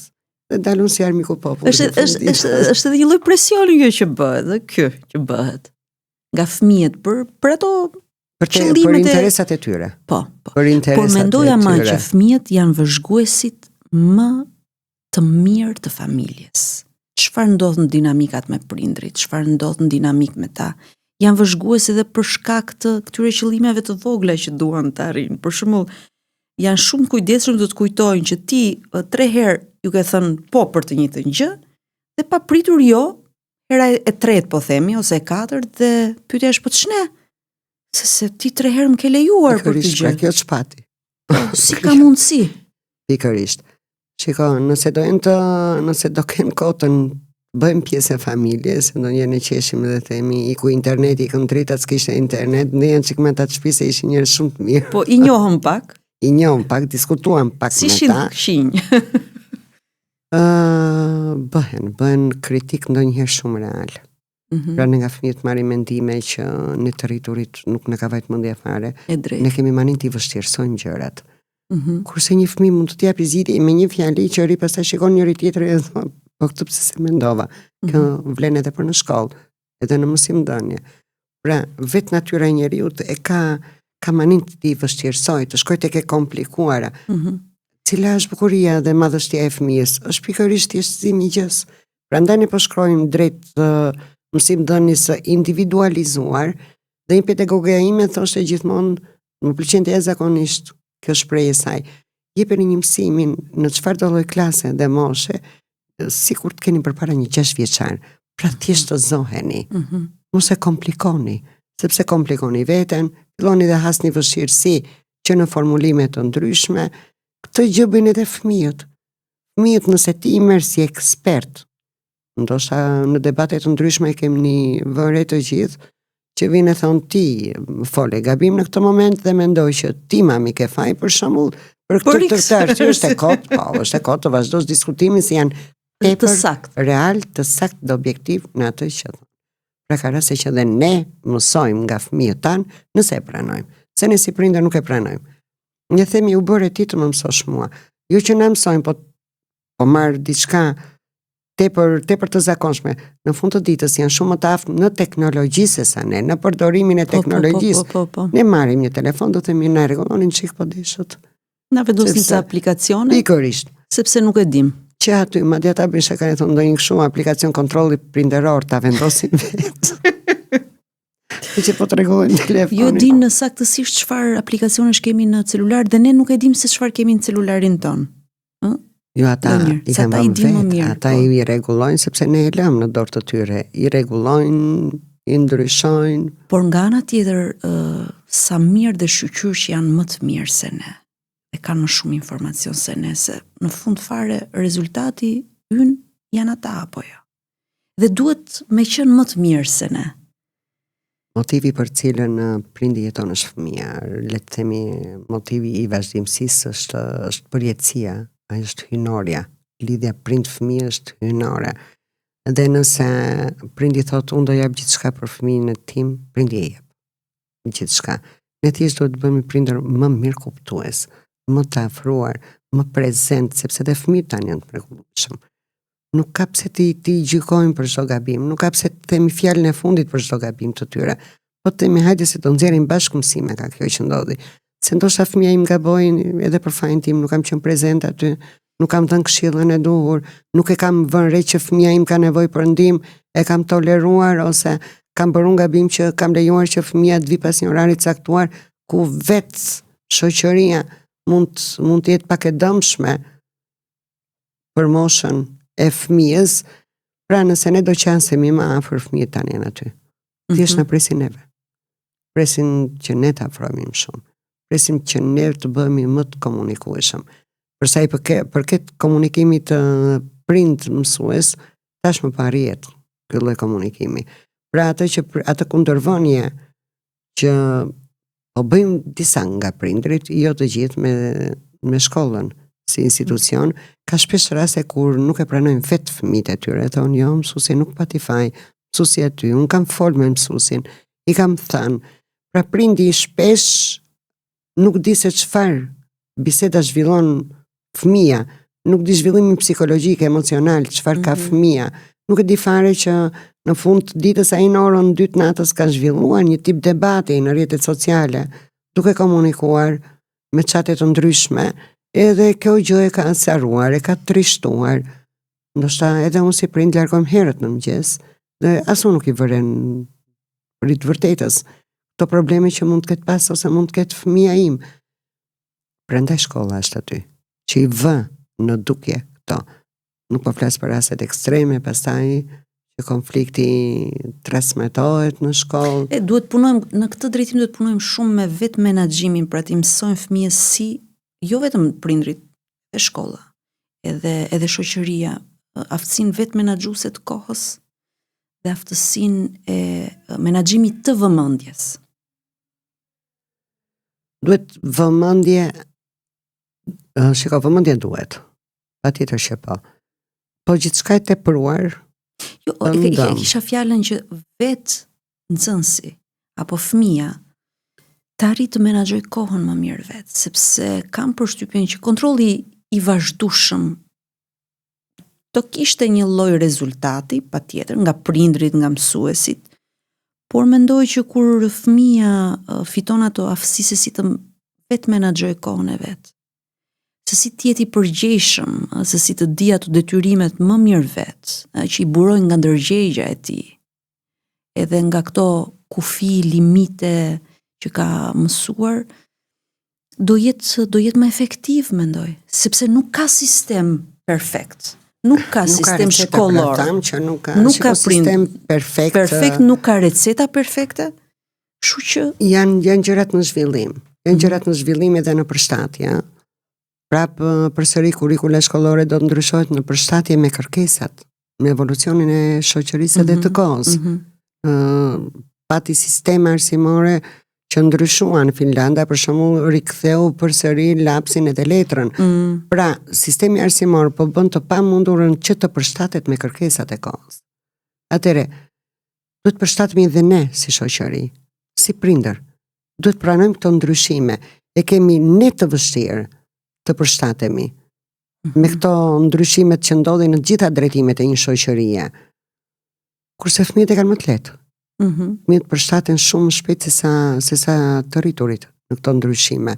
dhe dalun si armiku popullit. Është edhe një lloj presioni kjo që bëhet, dhe kjo që bëhet nga fëmijët për ato për interesat e tyre. Po. Për interesat por mendoja ma që fëmijët janë vëzhguesit më të mirë të familjes. Çfarë ndodh në dinamikat me prindrit, çfarë ndodh në dinamik me ta, janë vëzhgues edhe për shkak të këtyre qëllimeve të vogla që duan të arrijnë. Për shembull, janë shumë kujdesshëm të të kujtojnë që ti 3 herë ju ke thënë po për të njëjtën gjë dhe pa pritur jo, hera e tretë po themi ose e katërt dhe pyetja është po ç'ne? Se ti 3 herë më ke lejuar për të gjë. Pra kjo çpati. Si ka mundësi? Pikërisht. Shiko, nëse do kenë kotën bëjmë pjesë e familjes, ndonjëherë ne qeshim dhe themi i ku interneti i këndritat s'kishte internet, ndjen çik me ata të shtëpisë ishin njerëz shumë të mirë. Po i njohëm pak. Diskutuam pak me ta. Si shinj. Bëhen kritik ndonjëherë shumë real. Pra ne nga fëmijët marrim mendime që në të rriturit nuk në ka vajt mendje fare. Ne kemi manin t'i vështirësojmë gjërat. Kurse një fëmijë mund të t'japi zgjidhje me një fjali që ri pastaj shikon njëri tjetrin e thon, po këtë pse se mendova. Kjo vlen edhe për në shkollë, edhe në mësimdhënie. Pra, vetë natyra e njeriut e ka manin t'i vështirësoj, të shkoj tek e komplikuara. Cila është bukuria dhe madhështia e fëmijës? Është pikërisht thjeshtësimi i gjës. Prandaj ne po shkruajmë drejt mësimdhënies së individualizuar, dhe një pedagoge ime thoshte gjithmonë, më pëlqente jashtëzakonisht kjo shprehje saj. Jepeni një mësimin në çfarëdo lloj klase dhe moshe, sikur të keni përpara një 6 vjeçar. Pra thjesht të zoheni. Mos e komplikoni, sepse komplikoni veten, filloni dhe hasni vështirësi që në formulime të ndryshme. Këtë gjë bëjnë edhe fëmijët. Fëmijët nëse ti i merr si ekspert, ndoshta në debate të ndryshme kemi vënë të gjithë që vinë e thonë ti fole gabim në këtë moment dhe mendoj që ti mami ke faj për shembull për këtë të arsye është e kot të vazhdos diskutimin se janë tepër real, të sakt dhe objektiv në atë që thonë. Pra ka raste që dhe ne mësojmë nga fëmijët tanë nëse e pranojmë. Se ne si prindër nuk e pranojmë. Ne themi u bëre ti të më mësosh mua. Jo që na mësojmë, po marr diçka tepër të zakonshme. Në fund të ditës janë shumë më të aftë në teknologji se sa ne, në përdorimin e teknologjisë. Ne marrim një telefon, do të themi na rregullonin çik po deshët. Na vendosin ca aplikacione. Pikërisht, sepse nuk e dim. Që aty madje ata bëjnë shaka thonë ndonjë kështu aplikacion kontrolli prinderor ta vendosin vetë. Që po të rregullojnë telefonin. Jo din në saktësisht çfarë aplikacionesh kemi në celular dhe ne nuk e dim se çfarë kemi në celularin ton. Jo, ata i kanë vënë vetë, ata i rregullojnë sepse ne e lëm në dorë të tyre, i rregullojnë, i ndryshojnë. Por nga ana tjetër, sa mirë dhe shqyqyr që janë më të mirë se ne, dhe kanë më shumë informacion se ne, se në fund fare rezultati ynë janë ata apo jo. Dhe duhet me qenë më të mirë se ne. Motivi për cilën prindi jeton është fëmia, le të themi motivi i vazhdimësisë është përjetësia. Ai është hyjnorja. Lidhja prind-fëmijë është hyjnore. Dhe nëse prindi thotë unë do jap gjithçka për fëmijën e tim, prindi e jep. Gjithçka. Ne thjesht duhet të bëhemi prindër më mirë kuptues, më të afruar, më prezent, sepse dhe fëmijët tani janë të mrekullueshëm. Nuk ka pse ti gjykojmë për çdo gabim, nuk ka pse të themi fjalën e fundit për çdo gabim të tyre. Po të themi hajde se do nxjerrim bashkë mësime nga kjo që ndodhi. Se ndoshta fëmia im gabojnë edhe për fajin tim, nuk kam qenë prezent aty, nuk kam dhënë këshillën e duhur, nuk e kam vënë re që fëmia im ka nevojë për ndihmë, e kam toleruar ose kam bërë un gabim që kam lejuar që fëmia të vi pas një orari të caktuar ku vetë shoqëria mund të jetë pak e dëmshme për moshën e fëmijës, pra nëse ne do qansemi më afër fëmijët tani janë aty. Thjesht na presin neve. Presin që ne të afrohemi më shumë. Presim që ne të bëhemi më të komunikueshëm. Përsa i përket komunikimit të prind mësues, tashmë po arrihet ky lloj komunikimi. Pra atë kundërvënie që po bëjmë disa nga prindrit, jo të gjithë me shkollën si institucion, ka shpesh raste kur nuk e pranojnë vetë fëmijët e tyre, thonë jo, mësuesi nuk pati faj, mësuesi aty, unë kam folë me mësuesin, i kam thënë, pra prindi shpesh nuk di se çfarë biseda zhvillon fëmia, nuk di zhvillimin psikologjik, emocional, çfarë ka fëmia, nuk e di fare që në fund të ditës ai në orën 2 të natës ka zhvilluar një tip debati në rrjetet sociale, duke komunikuar me çate të ndryshme, edhe kjo gjë e ka acaruar, e ka trishtuar. Ndoshta edhe unë si prind largojm herët në mëngjes, dhe as unë nuk i vëren për të vërtetës këto probleme që mund të ketë pas ose mund të ketë fëmia im. Prandaj shkolla është aty, që i vë në dukje këto. Nuk po flas për rastet ekstreme, pastaj që konflikti transmetohet në shkollë. Duhet punojmë në këtë drejtim, duhet punojmë shumë me vetë menaxhimin, pra të mësojmë fëmijës si jo vetëm prindrit e shkolla, edhe shoqëria, aftësinë vetë menaxhuese të kohës dhe aftësinë e menaxhimit të vëmendjes. Duhet vëmendje, vëmendje duhet, patjetër që po. Po gjithçka e tepruar. Jo, e kisha fjalën që vetë nxënësi apo fëmia të arrit të menaxhoj kohën më mirë vetë, sepse kam përshtypjen që kontrolli i vazhdueshëm do kishte një lloj rezultati, patjetër, nga prindrit, nga mësuesit, por mendoj që kur fëmia fiton ato aftësi se si të vetë menaxhoj kohën e vet, se si të jetë i përgjegjshëm, se si të di ato detyrimet më mirë vet, që i burojnë nga ndërgjegja e tij, edhe nga këto kufi, limite që ka mësuar, do jetë më efektiv, mendoj, sepse nuk ka sistem perfekt. Nuk ka sistem shkollor. Nuk ka sistem perfekt. Nuk ka receta perfekte. Kështu që janë gjërat në zhvillim. Janë gjërat në zhvillim edhe në përshtatje. Prapë përsëri kurrikula shkollore do të ndryshohet në përshtatje me kërkesat, me evolucionin e shoqërisë dhe të kohës. Pati sisteme arsimore që ndryshuan. Finlanda për shembull riktheu përsëri lapsin edhe letrën. Pra, sistemi arsimor po bën të pamundurën që të përshtatet me kërkesat e kohës. Atëre, duhet përshtatemi edhe ne si shoqëri, si prindër. Duhet pranojmë këto ndryshime. E kemi ne të vështirë të përshtatemi me këto ndryshimet që ndodhin në gjitha drejtimet e një shoqërie. Kurse fëmijët e kanë më të lehtë. Fëmijët përshtaten shumë shpejt se sa të rriturit në këto ndryshime.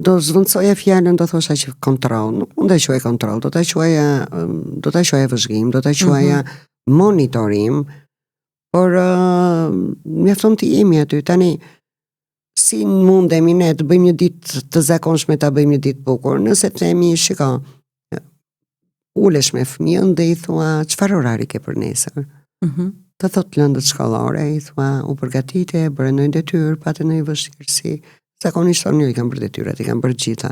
Do zvendësoja fjalën, do thosha që kontroll, nuk mund ta quaj kontroll, do ta quaja vëzhgim, do ta quaja monitorim, por mjafton të jemi aty. Tani si mundemi ne të bëjmë një ditë të zakonshme, ta bëjmë një ditë bukur, nëse themi, shiko, ulesh me fëmijën dhe i thua çfarë orari ke për nesër? Të thot lëndët shkollore, i thua u përgatite, bëre ndonjë detyrë, patë ndonjë vështirësi. Zakonisht thonë i kam bërë detyrat, i kam bërë gjitha.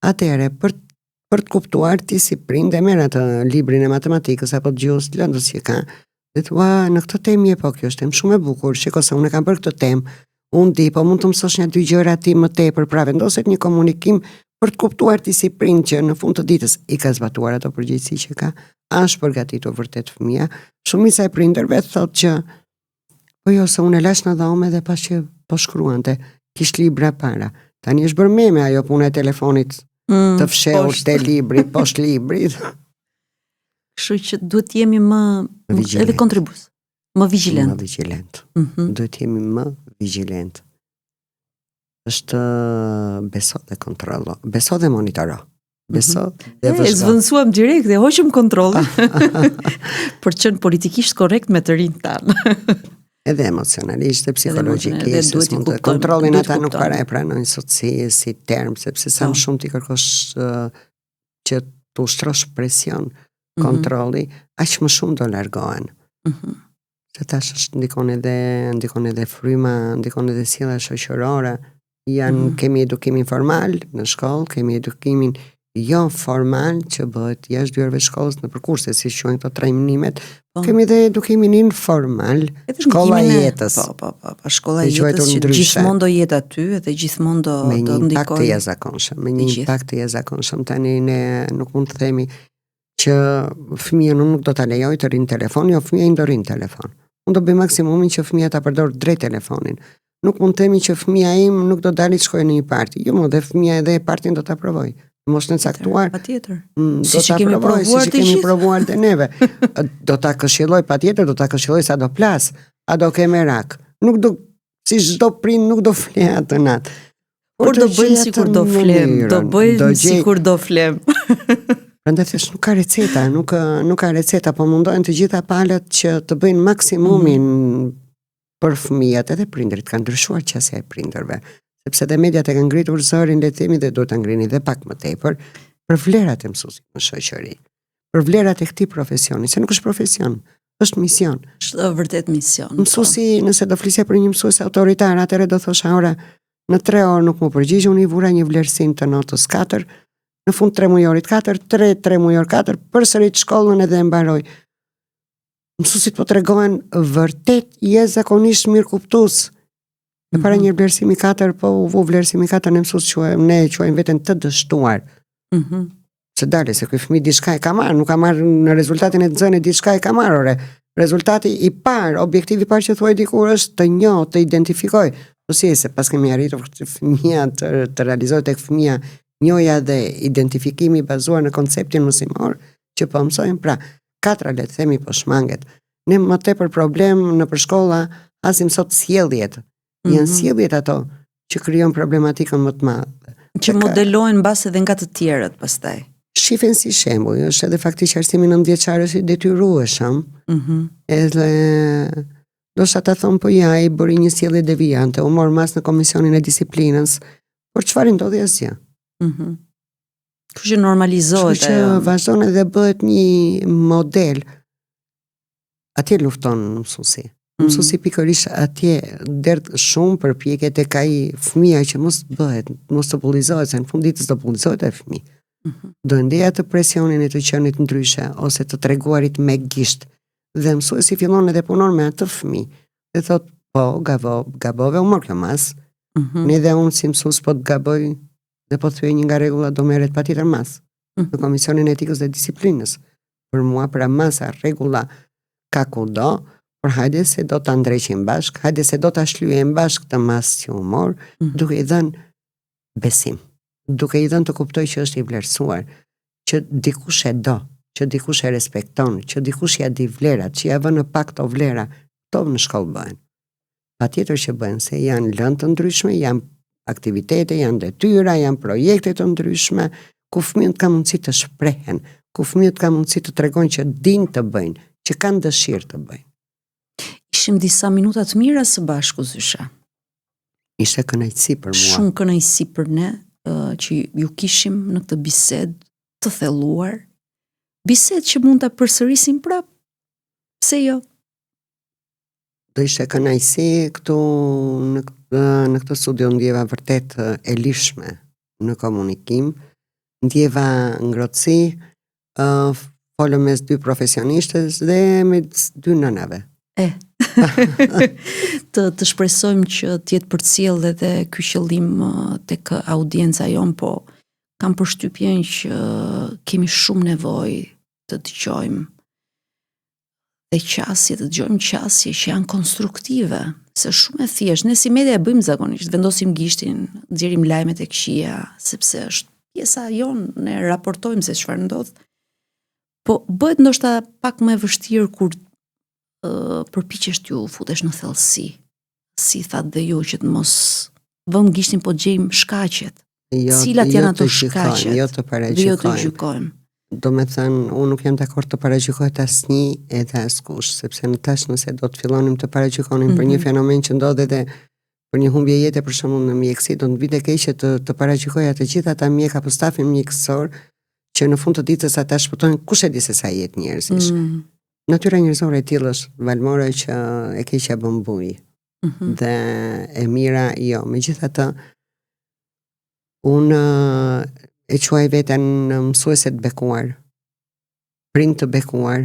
Atëherë, për të kuptuar ti si prind, e merr atë librin e matematikës apo gjuhës lëndës që ka, dhe thua në këtë temë po kjo është temë shumë e bukur, shiko se unë kam bërë këtë temë, unë di, po mund të mësosh një dy gjëra ti më tepër, pra vendoset një komunikim për të kuptuar ti si prind që në fund të ditës i ka zbatuar ato përgjegjësi që ka, është përgatitur vërtet fëmia. Shumica e prindërve thotë që po jo, se unë e lash në dhome dhe pas që po shkruante, kish libra para. Tani është bërë meme ajo puna e telefonit të fshehur te libri, poshtë librit. Kështu që duhet jemi më edhe kontribues, më vigjilent. Më vigjilent. Duhet jemi më vigjilent. Është beso dhe kontrollo, beso dhe monitoro. Beso dhe vëzhgo. Zvendësuam direkt dhe hoqëm kontrollin. Për qenë politikisht korrekt me të rinjt tanë. Edhe emocionalisht dhe psikologjikisht, kontrollin ata nuk e pranojnë sot si term, sepse sa më shumë ti kërkosh që të ushtrosh presion, kontrolli, aq më shumë do largohen. Se tash ndikon edhe fryma, ndikon edhe sjellja shoqërore. Kemi edukimin formal në shkollë, kemi edukimin jo formal që bëhet jashtë dyerve shkollës në përkurse, si quhen këto trajnimet. Kemi dhe edukimin informal, shkolla e jetës. Po, shkolla e jetës që gjithmonë do jetë aty dhe gjithmonë do ndikojë. Me një impakt të jashtëzakonshëm. Tani ne nuk mund të themi që fëmijën nuk do ta lejoj të rinë telefon, jo, fëmija i do rinë telefon. Unë do bëj maksimumin që fëmija ta përdor drejt telefonin. Nuk mund të themi që fëmija im nuk do dalit shkojë në një parti. Jo, dhe fëmija edhe partin do ta provoj. Mos në caktuar, si që kemi provuar dhe neve. Do ta këshilloj patjetër, do ta këshilloj sa do plas, a do ke merak. Nuk do, si çdo prind nuk do fle atë natë. Por do bëjnë sikur do flem, do bëjnë sikur do flem. Prandaj thash nuk ka receta, nuk ka receta, po mundohen të gjitha palët që të bëjnë maksimumin për fëmijët, edhe prindërit kanë ndryshuar qasja e prindërve. Sepse dhe mediat e kanë ngritur zërin le të themi dhe do ta ngrini edhe pak më tepër për vlerat e mësuesit në shoqëri. Për vlerat e këtij profesioni, se nuk është profesion, është mision. Është vërtet mision. Mësuesi, nëse do flisja për një mësues autoritar, atëherë do thosha, ora, në 3 orë nuk më përgjigj, unë i vura një vlerësim të notës 4, në fund 3 mujorit 4, 3 mujor 4, përsërit shkollën edhe e mbaroj. Mësuesit po tregohen vërtet jashtëzakonisht mirëkuptues. E para një vlerësimi 4, po u vlerësimi 4 në mësues ne quajmë veten të dështuar. Se dale, se ky fëmijë diçka e ka marrë, nuk ka marrë në rezultatin e të zënë diçka e ka marrë, ore. Rezultati i parë, objektivi i parë që thuaj dikur është të njoh, të identifikoj. Po si se pas kemi arritur fëmia të realizohet tek fëmia njohja dhe identifikimi bazuar në konceptin mësimor që po mësojmë, pra 4 le të themi po shmanget. Ne më tepër problem në përshkolla asim sot sjelljet. Janë sjelljet ato që krijon problematikën më të madhe. Që modelohen mbas edhe nga të tjerët pastaj. Shifen si shembull, është edhe fakti që arsimi 9 vjeçar është i detyrueshëm. Edhe do ta thon po ja i bëri një sjellje devijante, u mor mas në komisionin e disiplinës. Por çfarë ndodhi asgjë? Kështu që normalizohet. Kështu që vazhdon edhe bëhet një model. Atje lufton mësuesi. Mësuesi pikërisht atje derdh shumë përpjekje tek ai fëmia që mos të bullizohet, se në fund ditës do bullizohet ai fëmijë. Do ndej atë presionin e të qenit ndryshe ose të treguarit me gisht. Dhe mësuesi fillon edhe punon me atë fëmijë. Dhe thot, po, gabove, u mor kjo mas. Ne dhe unë si mësues po të gaboj dhe po thyej një nga rregulla do merret patjetër mas. Në komisionin e etikës dhe disiplinës. Për mua pra masa, rregulla ka kudo. Por hajde se do ta ndreqim bashk, hajde se do ta shlyejm bashk të mas që u mor, duke i dhënë besim, duke i dhënë të kuptoj që është i vlerësuar, që dikush e do, që dikush e respekton, që dikush ja di vlerat, që ja vën në pak to vlera, to në shkollë bëhen. Patjetër që bëhen, se janë lëndë të ndryshme, janë aktivitete, janë detyra, janë projekte të ndryshme, ku fëmijët ka mundësi të shprehen, ku fëmijët ka mundësi të tregojnë që dinë të bëjnë, që kanë dëshirë të bëjnë. Ishim disa minuta të mira së bashku, Zysha. Ishte kënaqësi për mua. Shumë kënaqësi për ne që ju kishim në këtë bisedë të thelluar. Bisedë që mund ta përsërisim prap. Pse jo? Do ishte kënaqësi këtu në këtë studio, ndjeva vërtet e lishme në komunikim, ndjeva ngrohtësi, folëm mes 2 profesionistës dhe me 2 nënave. Të shpresojmë që t'jetë përcjell edhe ky qëllim tek audienca jon, po kam përshtypjen që kemi shumë nevojë të dëgjojmë dhe qasje, të dëgjojmë qasje që janë konstruktive, se shumë e thjesht. Ne si media e bëjmë zakonisht, vendosim gishtin, nxjerrim lajmet e këqija, sepse është pjesa jon, ne raportojmë se çfarë ndodh. Po bëhet ndoshta pak më e vështirë kur përpiqesh t'ju futesh në thellësi. Si thatë dhe ju që të mos vëm gishtin, po gjejmë shkaqet. Cilat janë ato shkaqet? Jo të paraqykojmë. do me thënë, unë nuk jam dakord të paragjykohet asnjë edhe askush, sepse në tash nëse do të fillonim të paragjykonim për një fenomen që ndodhet dhe për një humbje jete për shembull në mjekësi, do të vite keqe të paragjykoja të gjithë ata mjek apo stafin mjekësor që në fund të ditës ata shpëtojnë kush e di se sa jetë njerëzish. Natyra njerëzore e tillë është valmore që e keqja bën bujë. Dhe e mira jo, megjithatë unë e quaj veten mësuese të bekuar, prind të bekuar,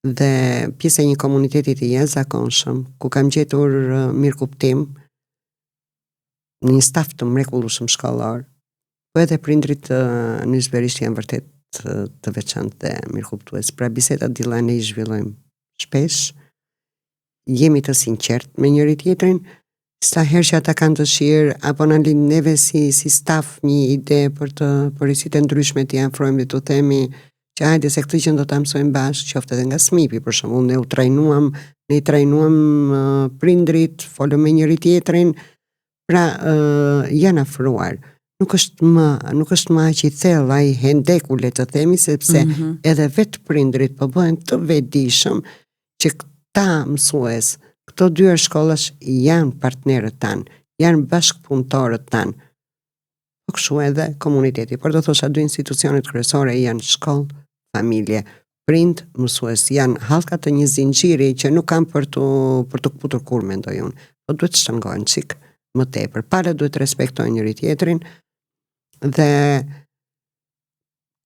dhe pjesë e një komuniteti të jashtëzakonshëm, ku kam gjetur mirëkuptim në një staf të mrekullueshëm shkollor, po edhe prindrit nisëberisht janë vërtet të veçantë dhe mirëkuptues. Pra bisedat dilla ne i zhvillojmë shpesh, jemi të sinqert me njëri tjetrin, sa herë që ata kanë dëshirë apo na lind neve si staf një ide për përgjegjësitë ndryshme të afrojmë dhe të themi që hajde se këtë gjë do ta mësojmë bashkë, qoftë edhe nga SMIP-i, për shembull, ne i trajnuam prindrit, folëm me njëri tjetrin, pra janë afruar. Nuk është më aq i thellë ai hendeku, le të themi, sepse edhe vetë prindrit po bëhen të vetëdijshëm që këta mësues, këto dyert shkollash janë partnerët tanë, janë bashkëpunëtorët tanë. Po kështu edhe komuniteti, por do thosha dy institucionet kryesore janë shkollë, familje, prind, mësues, janë hallka të një zinxhiri që nuk kanë për të kputur kurrë, mendoj unë. Po duhet të shtrëngohen çik më tepër. Palët duhet të respektojnë njëri tjetrin dhe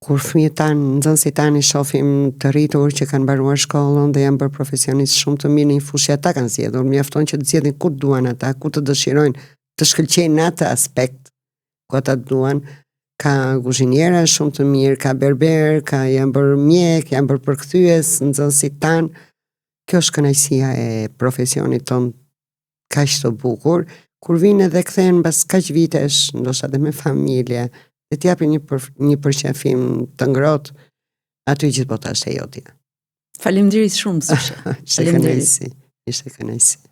kur fëmijët tanë, nxënësit tanë i shohim të rritur që kanë mbaruar shkollën dhe janë bërë profesionistë shumë të mirë në një fushë ata kanë zgjedhur, mjafton që të zgjedhin ku duan ata, ku të dëshirojnë të shkëlqejnë në atë aspekt ku ata duan. Ka kuzhiniera shumë të mirë, ka berber, ka janë bërë mjek, janë bërë përkthyes, nxënësit tanë. Kjo është kënaqësia e profesionit ton kaq të bukur, kur vinë edhe kthehen mbas kaq vitesh, ndoshta edhe me familje, dhe t'japin një përqafim të ngrohtë, aty gjithë bota është e jotja. Faleminderit shumë, Sushe. Ishte kënaqësi.